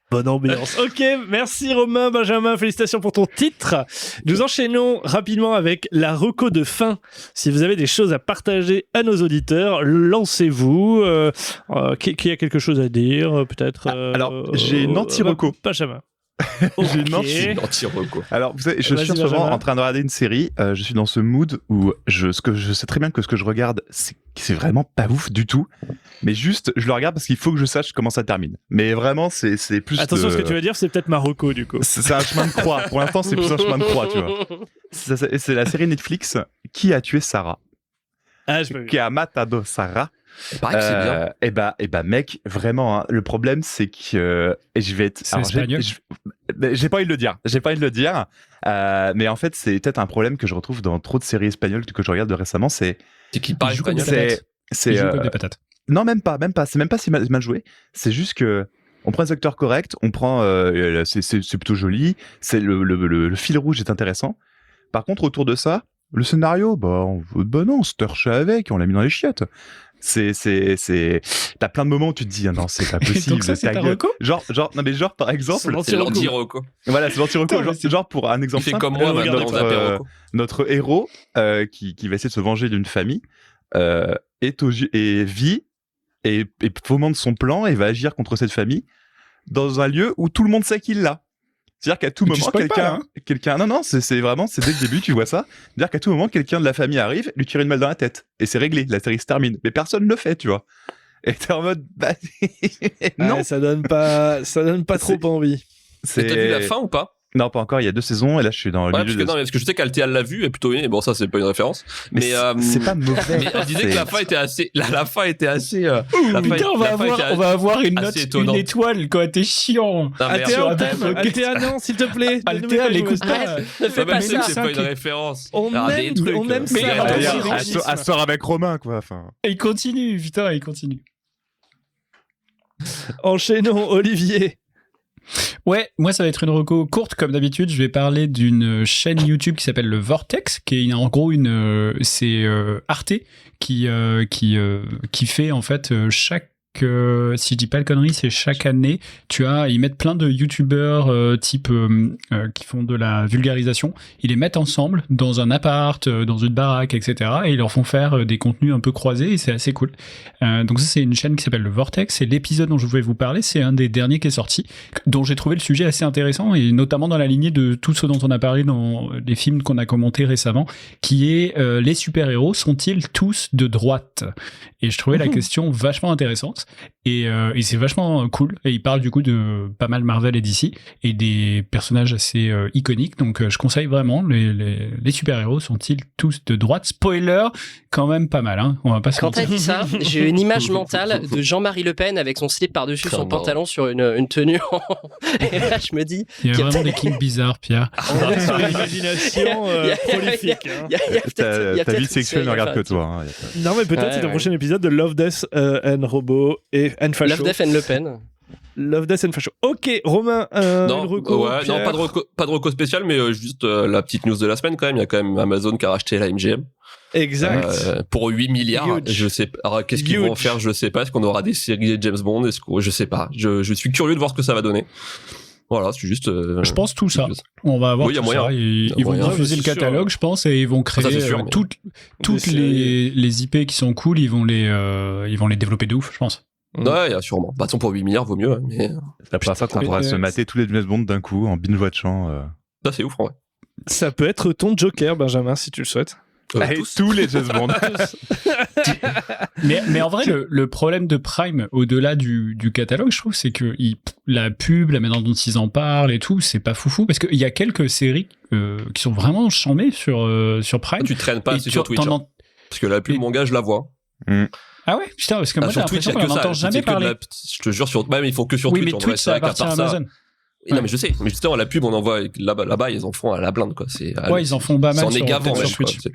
Bonne ambiance. Ok, merci Romain, Benjamin, félicitations pour ton titre. Nous enchaînons rapidement avec la reco de fin. Si vous avez des choses à partager à nos auditeurs, lancez-vous. Qui a quelque chose à dire, peut-être Alors, j'ai une anti-reco. Benjamin. J'ai une Ok. C'est une anti-reco. Alors, vous savez, je Vas-y, suis en ce moment Benjamin. en train de regarder une série. Je suis dans ce mood où je sais très bien que ce que je regarde, c'est vraiment pas ouf du tout. Mais juste, je le regarde parce qu'il faut que je sache comment ça termine. Mais vraiment, c'est plus. Attention, ce que tu vas dire, c'est peut-être Marocco, du coup. C'est un chemin de croix. Pour l'instant, c'est plus un chemin de croix, tu vois. C'est la série Netflix Qui a tué Sarah. Ah, je peux Qui a matado Sarah. Pareil que c'est bien. Et bah, mec, vraiment, hein, le problème, c'est que et je vais être. C'est alors, espagnol. j'ai pas envie de le dire. J'ai pas envie de le dire. Mais en fait, c'est peut-être un problème que je retrouve dans trop de séries espagnoles que je regarde récemment. C'est Qu'il parle Il joue comme espagnol. des patates. c'est Il joue comme des patates. non, même pas. C'est même pas si mal joué. C'est juste que on prend les acteurs corrects, on prend, c'est plutôt joli. C'est le fil rouge est intéressant. Par contre, autour de ça, le scénario, bah non, on se torche avec, on l'a mis dans les chiottes. T'as plein de moments où tu te dis, ah non, c'est pas possible. Donc ça, c'est ta gueule. reco Genre, par exemple, C'est C'est l'anti-reco. voilà, c'est l'anti-reco. Putain, Genre, pour un Il exemple fait simple, comme moi regarde maintenant dans notre, Apéroco. notre héros, qui va essayer de se venger d'une famille, vit et fomente son plan et va agir contre cette famille dans un lieu où tout le monde sait qu'il l'a. C'est-à-dire qu'à tout Mais tu moment, spoil pas, quelqu'un, non, c'est vraiment, c'est dès le début, tu vois ça. C'est-à-dire qu'à tout moment, quelqu'un de la famille arrive, lui tire une balle dans la tête. Et c'est réglé, la série se termine. Mais personne ne le fait, tu vois. Et t'es en mode, bah, non. Ouais, ça donne pas trop envie. Mais t'as vu la fin ou pas? Non, pas encore, il y a 2 saisons, et là, je suis dans le Ouais, milieu parce que je sais qu'Altea l'a vu et plutôt aimé. Bon, ça, c'est pas une référence. Mais, c'est pas mauvais. mais elle disait que la fin était assez, la fin était assez, Putain, on va avoir une assez note, une étonnante. étoile, quoi. T'es chiant. Non, mais Altea, on merde. t'aime. Altea, non, s'il te plaît. Altea, l'écoute pas. Ne fais Ouais, pas mais c'est ça. c'est pas une référence. On Alors, aime- des trucs, on aime mais ça. attends, Ouais, c'est ouais, régisme. Elle sort avec Romain, quoi. Enfin. Il continue, putain, il continue. Enchaînons, Olivier. Ouais, moi ça va être une reco courte comme d'habitude. Je vais parler d'une chaîne YouTube qui s'appelle le Vortex, qui est en gros c'est Arte qui fait en fait chaque si je dis pas de conneries, c'est chaque année, ils mettent plein de youtubeurs type qui font de la vulgarisation, ils les mettent ensemble dans un appart, dans une baraque, etc. et ils leur font faire des contenus un peu croisés et c'est assez cool. Donc ça c'est une chaîne qui s'appelle le Vortex et l'épisode dont je voulais vous parler, c'est un des derniers qui est sorti, dont j'ai trouvé le sujet assez intéressant et notamment dans la lignée de tout ce dont on a parlé dans les films qu'on a commentés récemment, qui est les super-héros sont-ils tous de droite? Et je trouvais la question vachement intéressante. Et c'est vachement cool. Et il parle du coup de pas mal Marvel et DC et des personnages assez iconiques. Donc je conseille vraiment. Les super-héros sont-ils tous de droite? Spoiler, quand même pas mal. Hein. On va pas se Quand t'as mentir. dit ça, j'ai eu une image mentale de Jean-Marie Le Pen avec son slip par-dessus son Comment pantalon sur une tenue. Et là, je me dis, Il y a qu'il y a vraiment des peut-être- kinks bizarres, Pierre. On est sur une imagination Il y a- prolifique. hein. il y a peut-être- il y a Ta peut-être vie une sexuelle ne série à regarde que faire. toi. Hein, y a pas- Non, mais peut-être Ouais, c'est le ouais. prochain épisode de Love, Death and Robot et and Facho. Love, Death and Le Pen. Love, Death and Facho. Ok, Romain, Non, une reco, ouais, non, Pierre. pas de reco spécial, mais juste la petite news de la semaine quand même. Il y a quand même Amazon qui a racheté la MGM. Exact. Pour 8 milliards. Huge. Je sais pas. Alors, qu'est-ce qu'ils vont en Huge. faire? Je sais pas. Est-ce qu'on aura des séries de James Bond? Je sais pas. Je suis curieux de voir ce que ça va donner. Voilà, c'est juste. Je pense tout ça. On va avoir Oui, y a tout moyen. ça. Y a Ils vont moyen. diffuser Ouais, le c'est sûr. catalogue, je pense, et ils vont créer Ça, c'est sûr, mais- toutes Des séries. les IP qui sont cool. Ils vont les développer de ouf, je pense. Ouais, y a sûrement. Bah, de toute façon, pour 8 milliards, vaut mieux. hein, Mais C'est la première fois qu'on Mais- pourra se mater tous les James Bond d'un coup en binge-watchant. ça, c'est ouf, en vrai. Ça peut être ton Joker, Benjamin, si tu le souhaites. Tous les James Bond. Mais en vrai, le problème de Prime, au-delà du catalogue, je trouve, c'est que la pub, la manière dont ils en parlent et tout, c'est pas foufou. Parce qu'il y a quelques séries qui sont vraiment chambées sur Prime. Tu traînes pas Et assez sur Twitch. t'en hein. en- Parce que la pub, Et- mon gars, je la vois. Ah ouais, putain, parce que moi, j'ai Sur Twitch, l'impression y a qu'on que n'en entend ça. jamais C'est que de parler. la- Je te jure, sur. Bah, mais ils font que sur Oui, Twitch. mais en vrai, Twitch, c'est ça vrai qu'à appartient à part ça. Amazon. Non, mais je sais. Mais justement, la pub, on en voit là-bas, ils en font à la blinde, quoi. C'est. Ouais, ils en font pas mal C'est en sur, égavant, peut-être même, sur quoi. Twitch.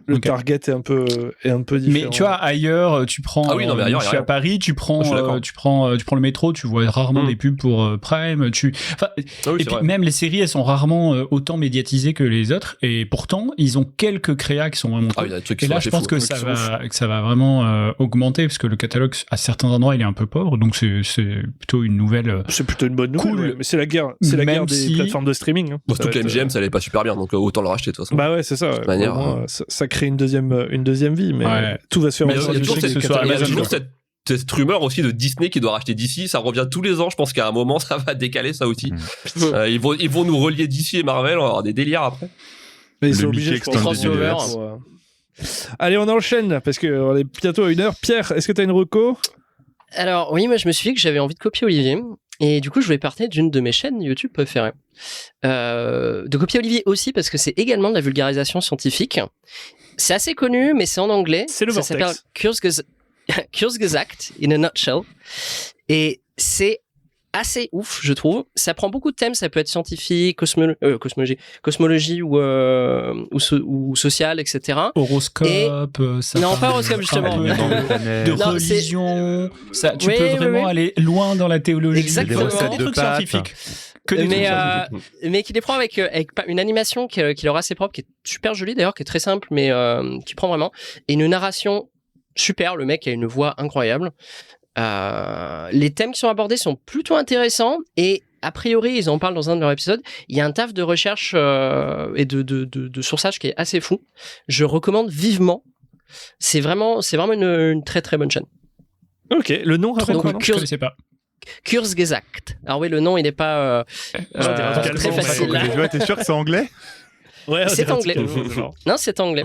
le Ok. target est un peu différent. Mais tu vois, ailleurs, tu prends. Ah oui, non, mais ailleurs, je y a suis à rien. Paris, tu prends, Je suis d'accord. tu prends le métro, tu vois rarement des pubs pour Prime. Enfin, Ah oui, et c'est puis vrai. même les séries, elles sont rarement autant médiatisées que les autres. Et pourtant, ils ont quelques créas qui sont vraiment Ah, cool. il y a des trucs qui Et sont là, assez je pense fous. que ça va vraiment augmenter parce que le catalogue, à certains endroits, il est un peu pauvre. Donc c'est plutôt une nouvelle. C'est plutôt une bonne nouvelle. Cool. Ouais. Mais c'est la guerre Même des si- plateformes de streaming. Hein. Bon, Ça surtout va que la être, MGM, ça allait pas super bien, donc autant le racheter de toute façon. Bah ouais, c'est ça. Ouais. toute manière, Au moins, ça crée une deuxième vie, mais Ouais. tout va se faire Mais en il y a sorte toujours que cette- les ce soit catalogues- Il y a Amazon, toujours quoi. cette rumeur aussi de Disney qui doit racheter DC, ça revient tous les ans, je pense qu'à un moment ça va décaler ça aussi. Ils vont nous relier DC et Marvel, on va avoir des délires après. Mais ils Le sont obligés, Mickey je pense, Extended de- Universe. pour, Allez, on enchaîne parce qu'on est bientôt à 1h. Pierre, est-ce que tu as une reco? Alors oui, moi je me suis dit que j'avais envie de copier Olivier. Et du coup, je vais partir d'une de mes chaînes YouTube préférées. De copier Olivier aussi parce que c'est également de la vulgarisation scientifique. C'est assez connu, mais c'est en anglais. C'est le Ça Vortex. s'appelle Kurzgesagt in a nutshell. Et c'est assez ouf, je trouve. Ça prend beaucoup de thèmes. Ça peut être scientifique, cosmologie ou social, etc. Horoscope, ça Non, parle pas horoscope, justement. un peu de Non, religion. Ça, tu Oui, peux oui, vraiment oui. aller loin dans la théologie. Exactement. Des Des trucs pâtes. scientifiques. Que des Mais, trucs scientifiques. mais qui les prend avec une animation qui leur est assez propre, qui est super jolie d'ailleurs, qui est très simple, mais qui prend vraiment. Et une narration super, le mec a une voix incroyable. Les thèmes qui sont abordés sont plutôt intéressants et a priori, ils en parlent dans un de leurs épisodes. Il y a un taf de recherche et de sourçage qui est assez fou. Je recommande vivement. C'est vraiment une très très bonne chaîne. Ok, le nom, rappelle Donc, quoi, non Je connaissais pas. Kurzgesagt. Alors oui, le nom, il n'est pas très facile. Tu vois, t'es sûr que c'est anglais? Ouais, on C'est dirait un anglais. truc comme ça, genre. Non, c'est anglais.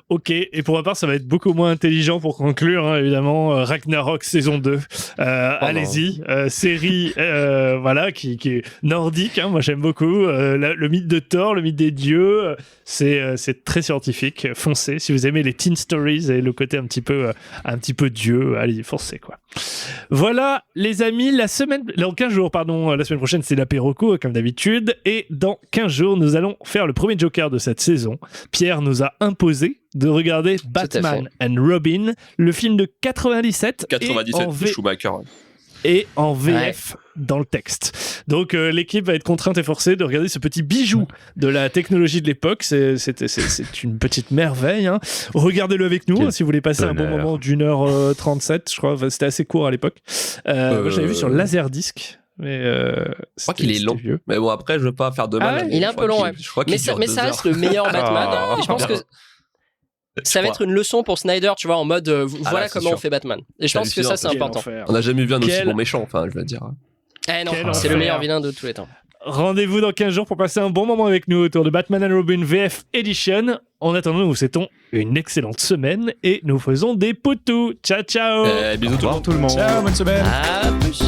Ok, et pour ma part, ça va être beaucoup moins intelligent pour conclure, hein, évidemment. Ragnarok saison 2. Allez-y, série voilà, qui est nordique, hein, moi j'aime beaucoup. Le mythe de Thor, le mythe des dieux, c'est très scientifique. Foncez, si vous aimez les teen stories et le côté un petit peu dieu, allez, foncez quoi. Voilà, les amis, dans 15 jours, pardon, la semaine prochaine, c'est l'apéroco, comme d'habitude. Et dans 15 jours, nous allons faire le premier Joker de cette saison. Pierre nous a imposé de regarder Batman and Robin, le film de 97. 97 de Schumacher. Et en VF dans le texte. Donc l'équipe va être contrainte et forcée de regarder ce petit bijou de la technologie de l'époque. C'est une petite merveille. Hein. Regardez-le avec nous hein, si vous voulez passer un bon moment d'1h37. Je crois c'était assez court à l'époque. Moi, j'avais vu sur Laserdisc. Mais je crois qu'il est long. Vieux. Mais bon, après, je veux pas faire de mal. Ah ouais, il est un peu long, ouais. Mais ça reste le meilleur Batman. Et je pense que ça va être une leçon pour Snyder, tu vois, en mode voilà comment on fait Batman. Et je pense que ça, c'est important. On n'a jamais vu un aussi bon méchant, enfin, je veux dire. Eh non, c'est le meilleur vilain de tous les temps. Rendez-vous dans 15 jours pour passer un bon moment avec nous autour de Batman and Robin VF Edition. En attendant, nous vous souhaitons une excellente semaine et nous faisons des poutous. Ciao, ciao. Bisous Au revoir tout le monde. Ciao, bonne semaine. À plus.